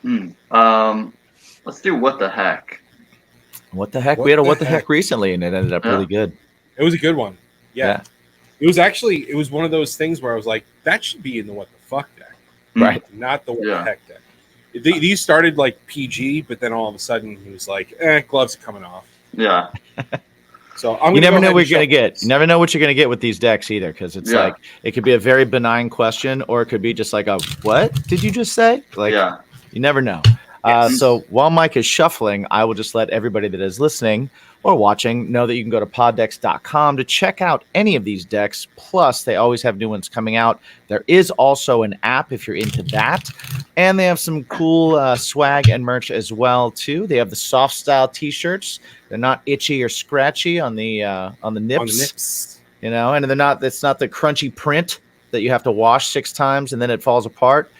Let's do what the heck. What the heck? We had a what the heck recently, and it ended up really good. It was a good one. Yeah. It was one of those things where I was like, that should be in the what the fuck deck. Right. Not the what the heck deck. These started like PG, but then all of a sudden he was like, gloves are coming off. Yeah. So I'm you never know what you're going to get. You never know what you're going to get with these decks either, because it's like it could be a very benign question, or it could be just like a what did you just say? Like you never know. Yes. So while Mike is shuffling, I will just let everybody that is listening or watching know that you can go to poddex.com to check out any of these decks. Plus, they always have new ones coming out. There is also an app if you're into that. And they have some cool swag and merch as well, too. They have the soft style t-shirts. They're not itchy or scratchy on the nips. On the nips. You know, and it's not the crunchy print that you have to wash 6 times and then it falls apart.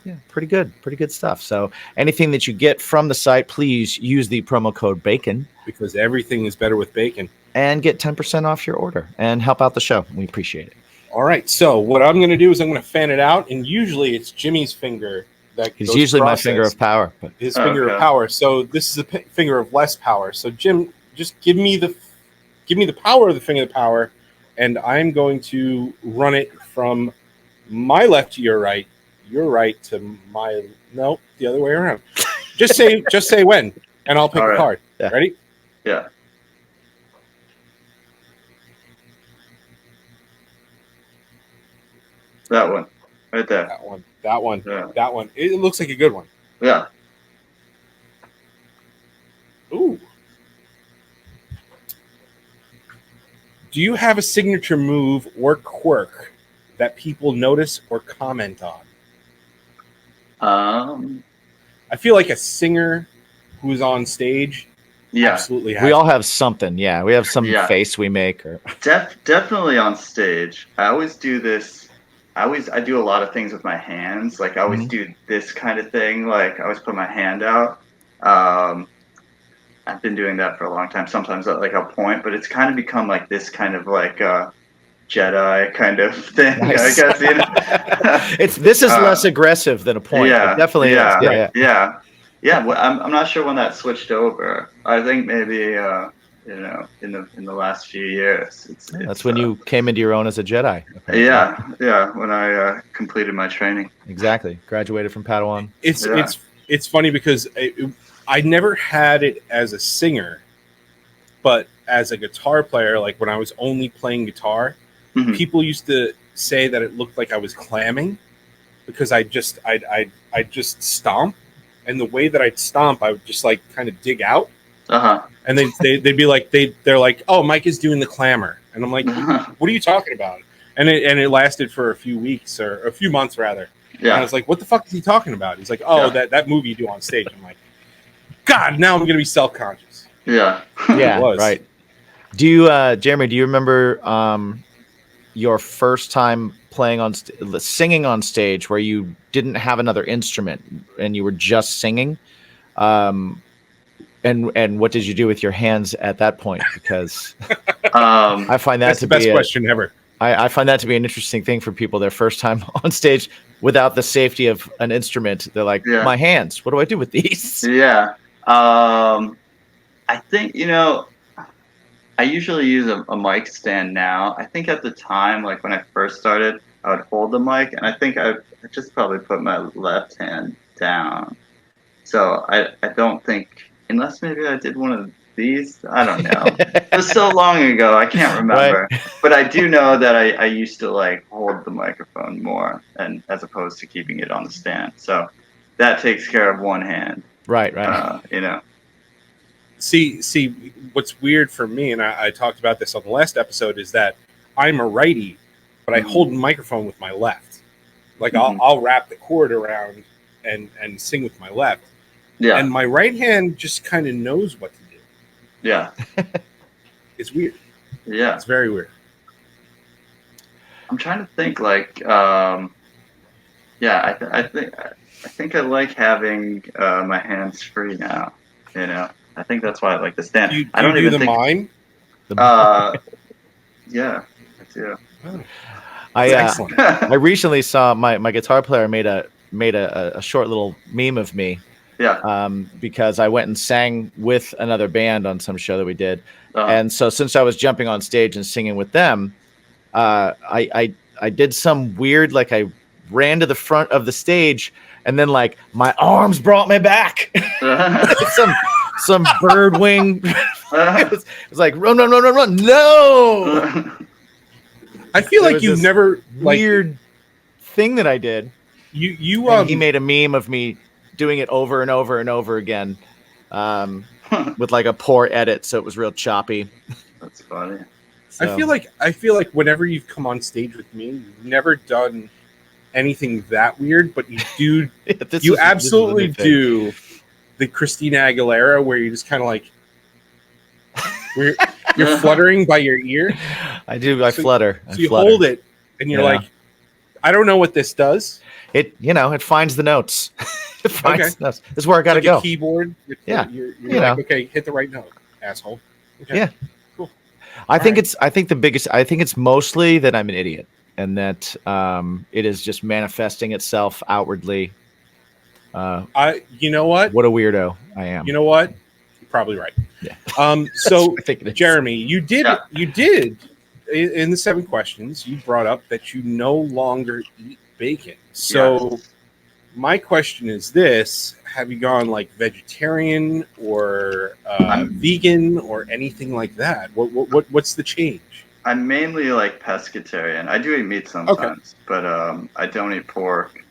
Yeah, pretty good stuff. So anything that you get from the site, please use the promo code BACON. Because everything is better with bacon. And get 10% off your order and help out the show. We appreciate it. All right. So what I'm going to do is I'm going to fan it out, and usually it's Jimmy's finger that He's goes usually my process. finger of power. But His finger of Okay. power. So this is a finger of less power. So Jim, just give me the power of the finger of power, and I'm going to run it from my left to your right to my the other way around. Just say when, and I'll pick All a right. card. Yeah. Ready? Yeah. That one. Right there. That one. Yeah. That one. It looks like a good one. Yeah. Ooh. Do you have a signature move or quirk that people notice or comment on? I feel like a singer who's on stage Yeah. absolutely has we all have something. Yeah, we have some Yeah. face we make. Or Definitely on stage. I always do this. I do a lot of things with my hands. Like I always do this kind of thing. Like I always put my hand out. I've been doing that for a long time. Sometimes like I'll point, but it's kind of become like this kind of like Jedi kind of thing. Nice. I guess, you know. This is less aggressive than a point. Yeah, It definitely yeah, is. Yeah. yeah. Well, I'm not sure when that switched over. I think maybe in the last few years. That's when you came into your own as a Jedi. Apparently. Yeah. When I completed my training. Exactly. Graduated from Padawan. It's funny because I never had it as a singer, but as a guitar player, like when I was only playing guitar, people used to say that it looked like I was clamming because I'd just stomp, and the way that I'd stomp, I would just like kind of dig out, and they'd be like they're like, oh, Mike is doing the clamor, and I'm like, what are you talking about? And it lasted for a few weeks or a few months rather. Yeah. And I was like, what the fuck is he talking about? He's like, oh, that movie you do on stage. I'm like, God, now I'm gonna be self-conscious. Yeah. Yeah. It was. Right. Do you, Jeremy? Do you remember your first time playing singing on stage where you didn't have another instrument and you were just singing? And what did you do with your hands at that point? Because I find that That's to the best be question ever. I find that to be an interesting thing for people their first time on stage without the safety of an instrument. They're like, my hands, what do I do with these? Yeah. I think, I usually use a mic stand now. I think at the time, like when I first started, I would hold the mic, and I think I just probably put my left hand down. So I don't think, unless maybe I did one of these, I don't know. It was so long ago, I can't remember. Right. But I do know that I used to like hold the microphone more, and as opposed to keeping it on the stand. So that takes care of one hand. Right. See, what's weird for me, and I talked about this on the last episode, is that I'm a righty, but I hold the microphone with my left. Like I'll wrap the cord around and sing with my left. Yeah. And my right hand just kind of knows what to do. Yeah. It's weird. Yeah. It's very weird. I'm trying to think like, I think I like having my hands free now. I think that's why I like the stand. I don't even do the think. mime. Yeah, I do. Oh, I I recently saw my guitar player made a short little meme of me. Yeah. Because I went and sang with another band on some show that we did, Uh-huh. and so since I was jumping on stage and singing with them, I did some weird, like I ran to the front of the stage, and then like my arms brought me back. some bird wing. It was like run, no. I feel There like was you've this never weird thing that I did. You He made a meme of me doing it over and over and over again, with like a poor edit, so it was real choppy. That's funny. I feel like whenever you've come on stage with me, you've never done anything that weird, but you do. You absolutely do the Christina Aguilera, where you just kind of like you're fluttering by your ear. I do. I flutter. So you hold it, and you're like, I don't know what this does. It finds the notes. It finds the notes. This is where I got to like go. A keyboard. You're like, okay, hit the right note, asshole. Okay. Yeah. Cool. I think it's mostly that I'm an idiot, and that it is just manifesting itself outwardly. You know what? What a weirdo I am. You know what? You're probably right. Yeah. So I think it is. Jeremy, you did Yeah. in the 7 questions, you brought up that you no longer eat bacon. So my question is this: have you gone like vegetarian or vegan or anything like that? What's the change? I'm mainly like pescatarian. I do eat meat sometimes, but I don't eat pork.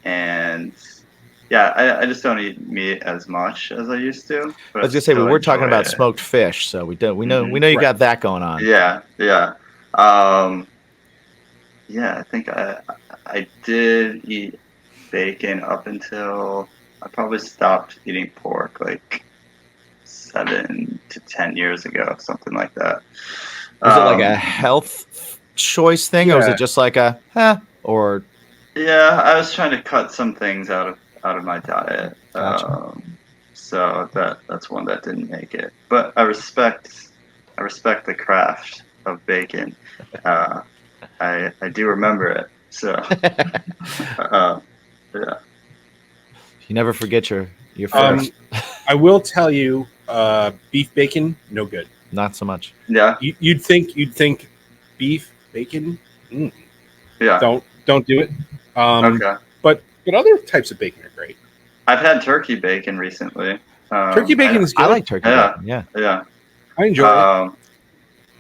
And yeah, I just don't eat meat as much as I used to. But I was gonna say we still were talking enjoy about it. smoked fish, so we know Mhm. you Right. got that going on. Yeah. I think I did eat bacon up until I probably stopped eating pork like 7 to 10 years ago, something like that. Was it like a health choice thing, or was Yeah. it just like a or Yeah, I was trying to cut some things out of my diet. Gotcha. So that's one that didn't make it. But I respect the craft of bacon. I do remember it. So yeah. you never forget your Um, first? I will tell you, beef bacon, no good. Not so much. Yeah. You'd think beef bacon, Yeah. don't do it. Okay. But other types of bacon are great. I've had turkey bacon recently. Turkey bacon is good. I like turkey Yeah. bacon. Yeah. Yeah. I enjoy it.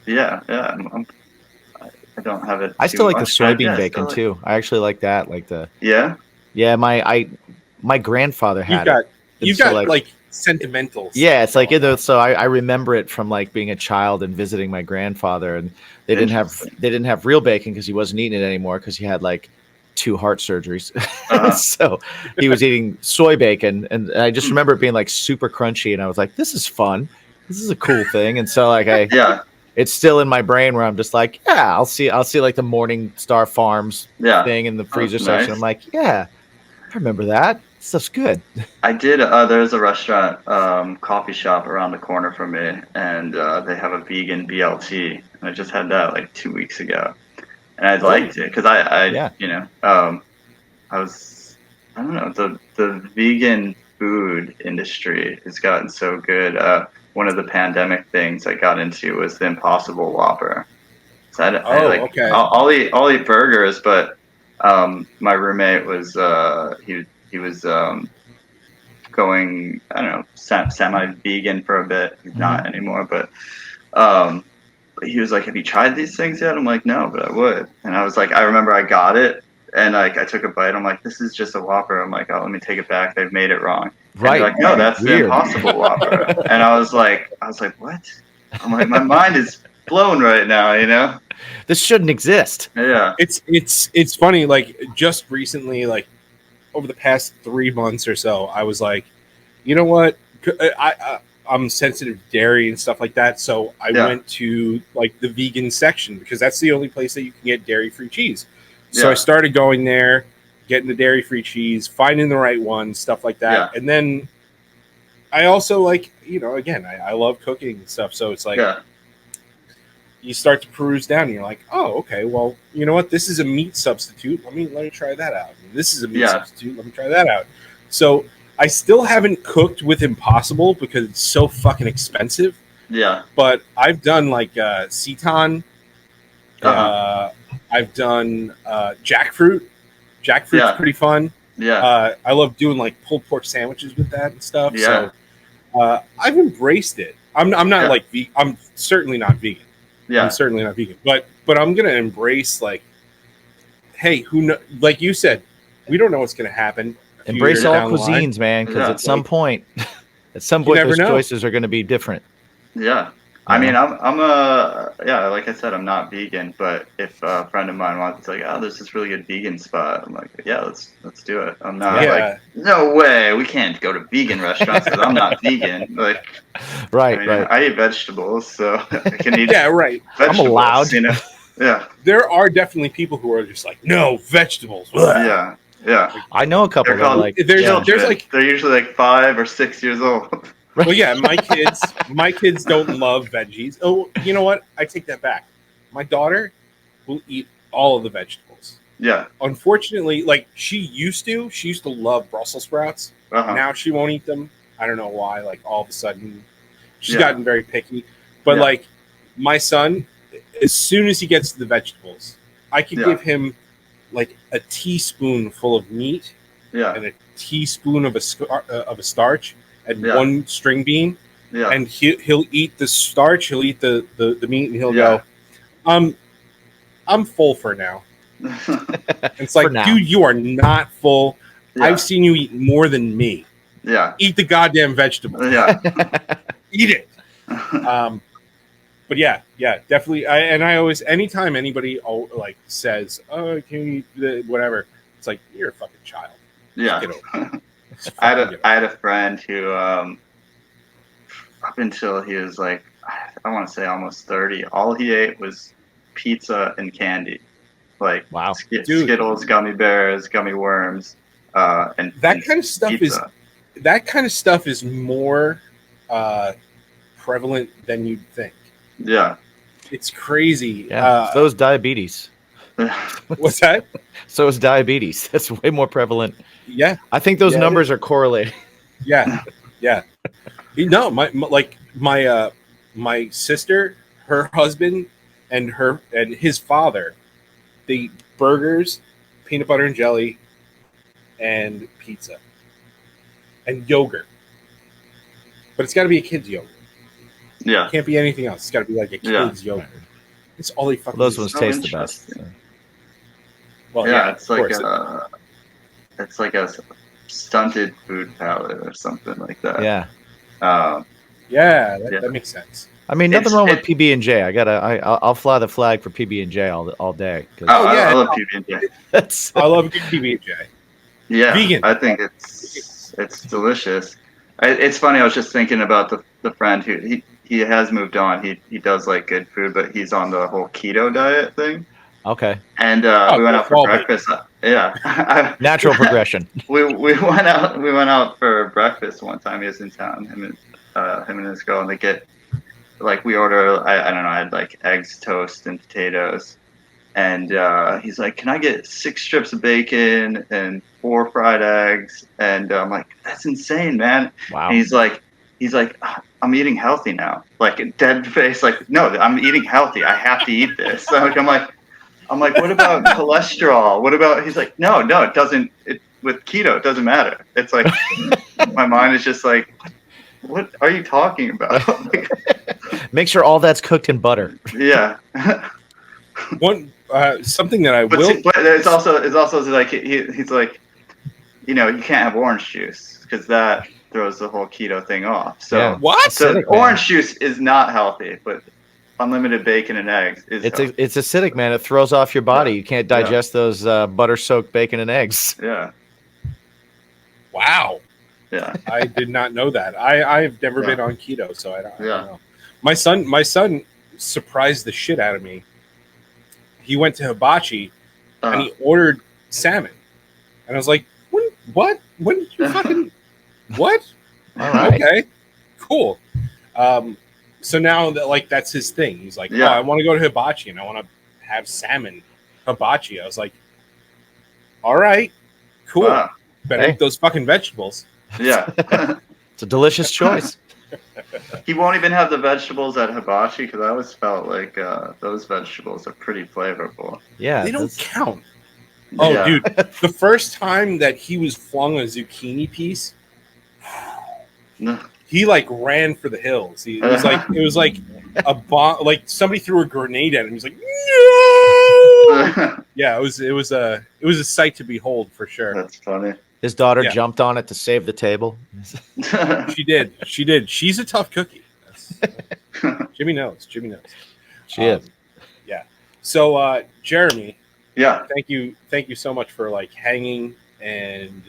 Yeah. I don't have it. I too still like the much. soybean Yeah, I bacon still too. I actually like that. Like the Yeah. my grandfather You've had got it. you've So, got like sentimental. yeah, it's like stuff. so I remember it from like being a child and visiting my grandfather, and they didn't have real bacon because he wasn't eating it anymore because he had like 2 heart surgeries. Uh-huh. So he was eating soy bacon, and I just remember it being like super crunchy, and I was like, this is fun. This is a cool thing. And so like Yeah. it's still in my brain where I'm just like, yeah, I'll see like the Morning Star Farms Yeah. thing in the freezer that's section. nice. I'm like, yeah, I remember that. Stuff's good. I did. There's a restaurant, coffee shop around the corner from me, and they have a vegan BLT. And I just had that like 2 weeks ago, and I liked it because Yeah. I don't know, the vegan food industry has gotten so good. One of the pandemic things I got into was the Impossible Whopper. So Okay. I'll eat burgers, but my roommate was he was going, I don't know, semi-vegan for a bit. He's not anymore, but he was like, "Have you tried these things yet?" I'm like, "No, but I would." And I was like, I remember I got it, and like I took a bite. I'm like, "This is just a Whopper." I'm like, "Oh, let me take it back. They've made it wrong." And Right. they're like, "No, that's the Weird. Impossible Whopper." And I was like, "What?" I'm like, my mind is blown right now, you know? This shouldn't exist. Yeah. It's funny. Like just recently, like over the past 3 months or so, I was like, you know what? I'm sensitive to dairy and stuff like that, so I went to like the vegan section because that's the only place that you can get dairy-free cheese. So I started going there, getting the dairy-free cheese, finding the right one, stuff like that. And then I also like, again, I love cooking and stuff, so it's like you start to peruse down and you're like, oh, okay, well, you know what? This is a meat substitute. Let me try that out. And this is a meat substitute. Let me try that out. So I still haven't cooked with Impossible because it's so fucking expensive. Yeah. But I've done like seitan. I've done jackfruit. Jackfruit's pretty fun. Yeah. I love doing like pulled pork sandwiches with that and stuff. Yeah. So I've embraced it. I'm not like I'm certainly not vegan. Yeah. I'm certainly not vegan. But I'm gonna embrace like, hey, like you said, we don't know what's gonna happen. Embrace all cuisines, man, because at some point, those choices are going to be different. Yeah. I mean, like I said, I'm not vegan, but if a friend of mine wants to, like, oh, there's this really good vegan spot, I'm like, yeah, let's do it. I'm not like, no way, we can't go to vegan restaurants because I'm not vegan. Like, right. I eat vegetables, so I can eat. Right. Vegetables, I'm allowed. Yeah. There are definitely people who are just like, no vegetables. Yeah. Yeah, I know a couple that like. There's like they're usually like 5 or 6 years old. Well, yeah, my kids don't love veggies. Oh, you know what? I take that back. My daughter, will eat all of the vegetables. Yeah. Unfortunately, like she used to love Brussels sprouts. Uh-huh. Now she won't eat them. I don't know why. Like all of a sudden, she's Yeah. gotten very picky. But Yeah. like my son, as soon as he gets to the vegetables, I could Yeah. give him like a teaspoon full of meat Yeah. and a teaspoon of a starch and Yeah. one string bean, Yeah. and he'll eat the starch, he'll eat the meat, and he'll Yeah. go, I'm full for now. It's For like, now. dude, you are not full. Yeah. I've seen you eat more than me. Yeah. Eat the goddamn vegetable. Yeah. Eat it. But yeah, definitely. I always, anytime anybody like says, "Oh, can you eat whatever?" It's like, you're a fucking child. Yeah. Get over it. Just I fucking get had over a friend who, up until he was like, I want to say almost 30, all he ate was pizza and candy, like Wow. Dude. Skittles, gummy bears, gummy worms, and that kind of stuff pizza. That kind of stuff is more prevalent than you'd think. Yeah. It's crazy. Yeah. So is diabetes. What's that? So is diabetes. That's way more prevalent. Yeah. I think those Yeah, numbers are correlated. Yeah. No, my sister, her husband, and his father, they eat burgers, peanut butter and jelly, and pizza, and yogurt. But it's got to be a kid's yogurt. Yeah. It can't be anything else. It's got to be like a kid's yogurt. It's all they fucking. Well, those ones So taste the best. interesting. Well, Yeah, it's of like course. it's like a stunted food palate or something like that. Yeah. Yeah, Yeah. that makes sense. I mean, nothing wrong with it- PB and J. I'll fly the flag for PB and J all day. 'Cause Oh, yeah. I love PB&J. that's I love a good PB&J. Yeah, Vegan. I think it's delicious. It's funny. I was just thinking about the friend who he has moved on. He does like good food, but he's on the whole keto diet thing. okay. And we went out for well, breakfast. Yeah, Natural progression. we went out for breakfast one time. He was in town. Him and his girl, and they get like we order. I don't know. I had like eggs, toast, and potatoes. And he's like, "Can I get 6 strips of bacon and 4 fried eggs?" And I'm like, "That's insane, man." Wow. And he's like, "I'm eating healthy now." Like dead face, like, "No, I'm eating healthy. I have to eat this." So I'm like, "What about cholesterol? What about?" He's like, "No, it doesn't. With keto, it doesn't matter." It's like my mind is just like, "What are you talking about?" Make sure all that's cooked in butter. Yeah. One something that I But will. it's also like he's like, you can't have orange juice because that throws the whole keto thing off. So Yeah. What? so Acidic, man. orange juice is not healthy, but unlimited bacon and eggs is. It's acidic, man. It throws off your body. You can't digest those butter-soaked bacon and eggs. Yeah. Wow. Yeah. I did not know that. I've never Yeah. been on keto, so I don't Yeah. know. My son surprised the shit out of me. He went to Hibachi and he ordered salmon, and I was like, "What? When did you fucking what?" All right. Okay, cool. So now that that's his thing. He's like, Yeah. "Oh, I want to go to Hibachi and I want to have salmon hibachi." I was like, "All right, cool. Wow. Better Hey. eat those fucking vegetables." Yeah. It's a delicious choice. He won't even have the vegetables at hibachi because I always felt like those vegetables are pretty flavorful. Yeah. They don't that's- count. Oh, Yeah. dude, the first time that he was flung a zucchini piece, he like ran for the hills. It was like a bomb. Like somebody threw a grenade at him. He was like, "No!" Yeah, it was a sight to behold for sure. That's funny. His daughter Yeah. jumped on it to save the table. She did. She's a tough cookie. Jimmy knows. She is. Yeah. So, Jeremy, Yeah. thank you so much for like hanging and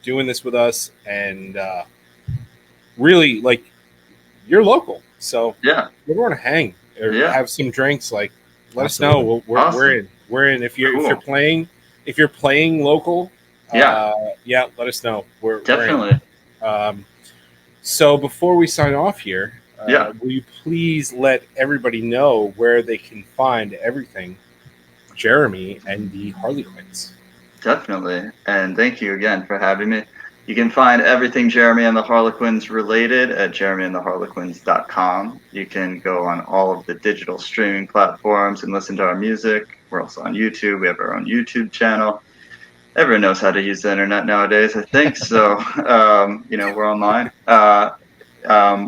doing this with us, and really like you're local, so Yeah. if you want to hang or Yeah. have some drinks, like let Absolutely. us know. We're Awesome. we're in. If Cool. you're playing local, Yeah. let us know. We're in. Definitely. So before we sign off here, Yeah. will you please let everybody know where they can find everything Jeremy and the Harlequins. Definitely. And thank you again for having me. You can find everything Jeremy and the Harlequins related at jeremyandtheharlequins.com. You can go on all of the digital streaming platforms and listen to our music. We're also on YouTube. We have our own YouTube channel. Everyone knows how to use the internet nowadays, I think. So, we're online.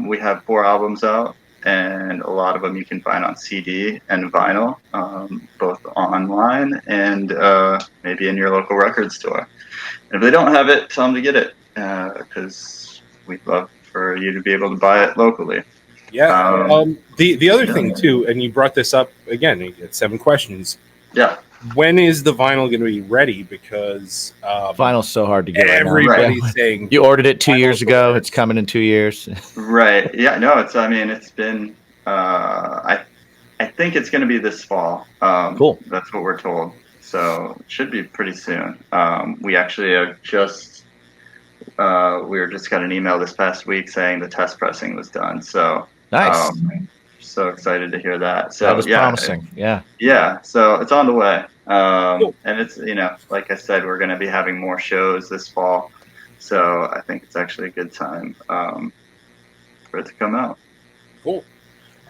We have 4 albums out, and a lot of them you can find on CD and vinyl, both online and maybe in your local record store. And if they don't have it, tell them to get it, because we'd love for you to be able to buy it locally. Yeah. The other thing too, and you brought this up again. You get 7 questions. Yeah. When is the vinyl going to be ready? Because Vinyl's so hard to get. Everybody's right now. saying You ordered it 2 years ago. It's coming in 2 years. Right. Yeah. No. It's been. I think it's going to be this fall. Cool. That's what we're told. So it should be pretty soon. We actually are just. We just got an email this past week saying the test pressing was done. So Nice. So excited to hear that. So that was promising. Yeah. Yeah. So it's on the way. Cool. And it's, like I said, we're going to be having more shows this fall. So I think it's actually a good time for it to come out. Cool.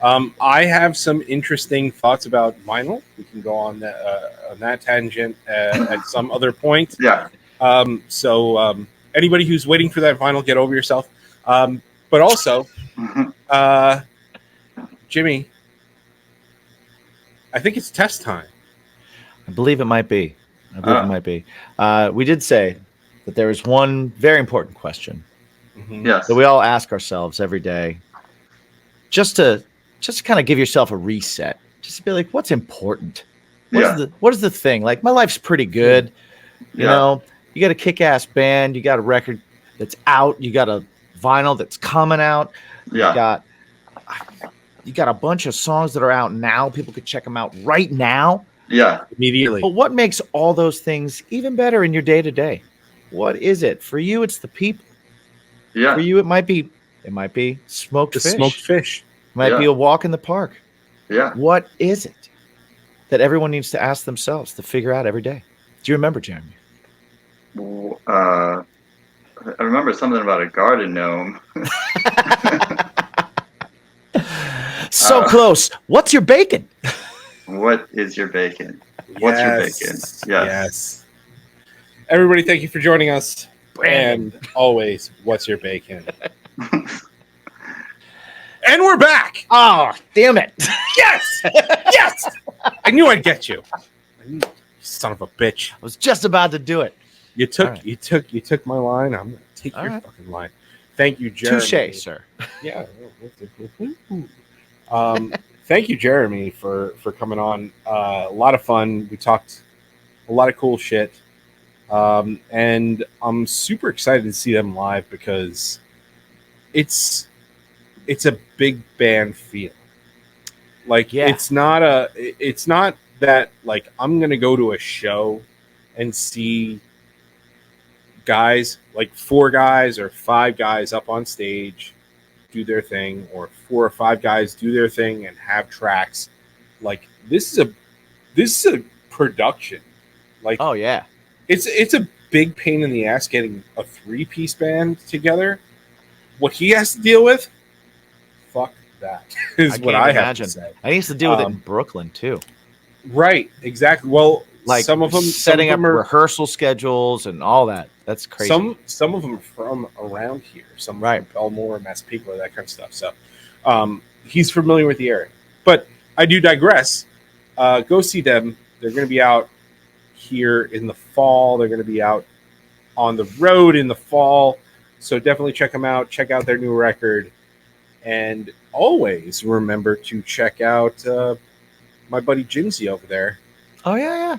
I have some interesting thoughts about vinyl. We can go on that tangent at some other point. Yeah. So anybody who's waiting for that vinyl, get over yourself. But also, Jimmy, I think it's test time. I believe it might be. We did say that there is one very important question Yes. that we all ask ourselves every day, just to kind of give yourself a reset, just to be like, what's important? What is the thing? Like, my life's pretty good. You know, you got a kick-ass band, you got a record that's out, you got a vinyl that's coming out, you got a bunch of songs that are out now. People could check them out right now. Yeah. Immediately. But what makes all those things even better in your day-to-day? What is it? For you, it's the people. Yeah. For you, it might be smoked fish. Smoked fish. It might be a walk in the park. Yeah. What is it that everyone needs to ask themselves to figure out every day? Do you remember, Jeremy? I remember something about a garden gnome. So close. What's your bacon? What is your bacon? What's your bacon? Yes. Everybody, thank you for joining us. And always, what's your bacon? And we're back. Oh, damn it. Yes. Yes. I knew I'd get you. You son of a bitch. I was just about to do it. You took my line. I'm gonna take All your right. fucking line. Thank you, Jeremy. Touche, sir. Yeah. Thank you, Jeremy, for coming on. A lot of fun. We talked a lot of cool shit. And I'm super excited to see them live because it's a big band feel. Like, it's not that like I'm gonna go to a show and see guys, like 4 guys or 5 guys up on stage do their thing, or 4 or 5 guys do their thing and have tracks. Like, this is a production. Like, Oh, yeah. it's a big pain in the ass getting a 3-piece band together. What he has to deal with, fuck that, is what I have to say. I used to deal with it in Brooklyn, too. Right, exactly. Well, Like, some of them setting up are rehearsal schedules and all that. That's crazy. some of them are from around here. Some Right. from Belmore, Massapequa, that kind of stuff. So he's familiar with the area. But I do digress. Go see them. They're going to be out here in the fall. They're going to be out on the road in the fall. So definitely check them out. Check out their new record. And always remember to check out my buddy Jimsy over there. Oh, yeah.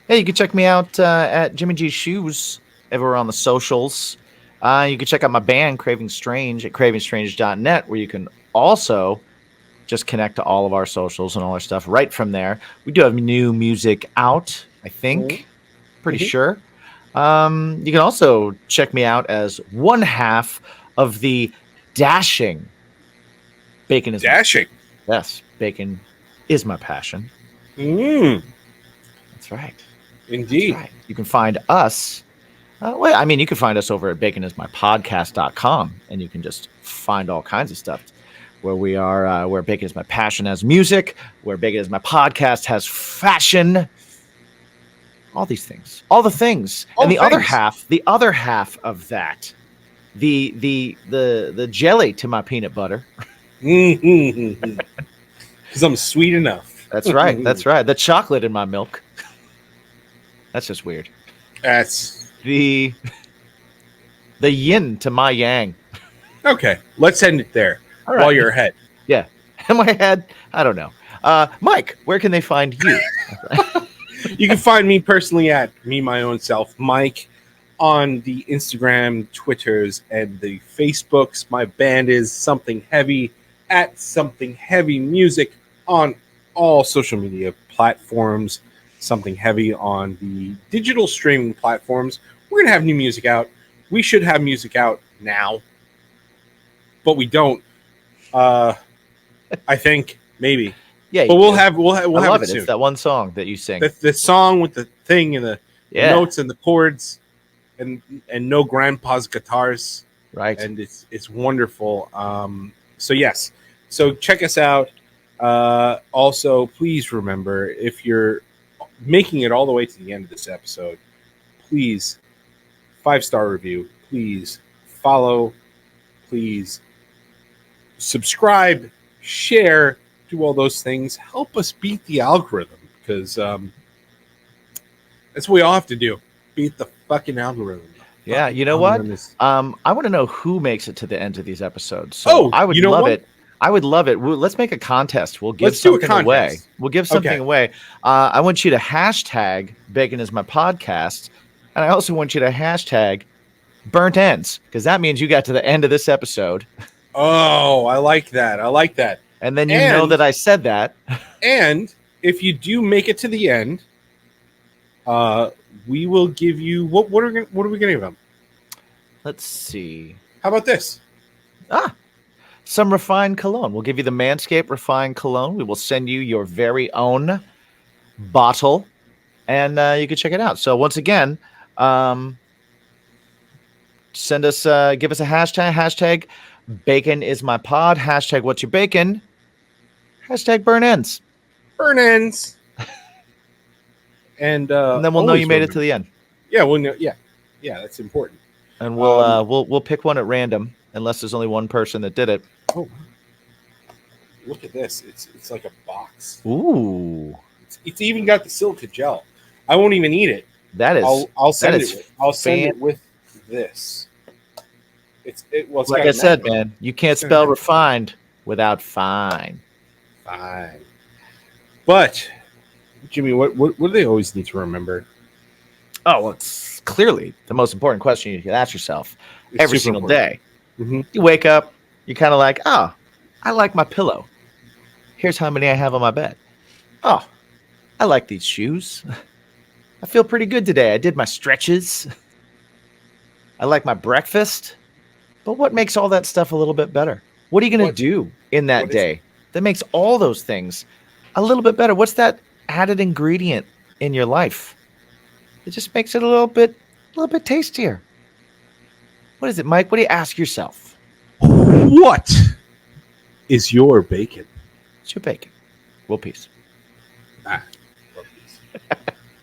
Hey, you can check me out at Jimmy G Shoes everywhere on the socials. You can check out my band, Craving Strange, at cravingstrange.net, where you can also just connect to all of our socials and all our stuff right from there. We do have new music out, I think. Pretty sure. You can also check me out as one half of the Dashing. Bacon is Dashing. Yes, bacon is my passion. That's right. Indeed. That's right. You can find us. Well, I mean, you can find us over at baconismypodcast.com, and you can just find all kinds of stuff where we are, where Bacon is My Passion has music, where Bacon is My Podcast has fashion, all these things, all the things. All and the the other things. half of that, the jelly to my peanut butter. Because I'm sweet enough. That's right. That's right. The chocolate in my milk. That's just weird. That's The yin to my yang. okay. Let's end it there. All right. While you're ahead. Yeah. In my head, I don't know. Mike, where can they find you? You can find me personally at me, my own self, Mike, on the Instagram, Twitters, and the Facebooks. My band is Something Heavy at Something Heavy Music on all social media platforms. Something Heavy on the digital streaming platforms. We're going to have new music out. We should have music out now, but we don't. I think maybe. Yeah, But we'll have I love it it. soon. It's that one song that you sing. The song with the thing and the Yeah. notes and the chords and no grandpa's guitars, Right. and it's wonderful. So yes, so check us out. Also, please remember, if you're making it all the way to the end of this episode, please 5-star review, please follow, please subscribe, share, do all those things. Help us beat the algorithm, because that's what we all have to do. Beat the fucking algorithm. Yeah, you know what? I want to know who makes it to the end of these episodes. So I would love it. I would love it. Let's make a contest. We'll give something away. We'll give something away. I want you to hashtag Bacon is My Podcast. And I also want you to hashtag Burnt Ends, because that means you got to the end of this episode. Oh, I like that. I like that. And then you know that I said that. And if you do make it to the end, we will give you what are we going to give them? Let's see. How about this? Some refined cologne. We'll give you the Manscaped refined cologne. We will send you your very own bottle, and you can check it out. So once again, send us, give us a hashtag Bacon is My Pod, hashtag What's Your Bacon, hashtag Burn Ends. Burn Ends. And then we'll know you made it to the end. Yeah, we'll know. Yeah, that's important. And we'll pick one at random, unless there's only one person that did it. Oh, look at this! It's like a box. Ooh, it's even got the silica gel. I won't even eat it. That is. I'll send it. I'll send it with this. It's like I said, man. You can't spell refined without fine. Fine. But Jimmy, what do they always need to remember? Oh, well, it's clearly the most important question you can ask yourself every single day. Mm-hmm. You wake up, you're kind of like, oh, I like my pillow. Here's how many I have on my bed. Oh, I like these shoes. I feel pretty good today. I did my stretches. I like my breakfast. But what makes all that stuff a little bit better? What are you going to do in that day that makes all those things a little bit better? What's that added ingredient in your life? It just makes it a little bit tastier. What is it, Mike? What do you ask yourself? What is your bacon? It's your bacon. Well, peace. Well, peace.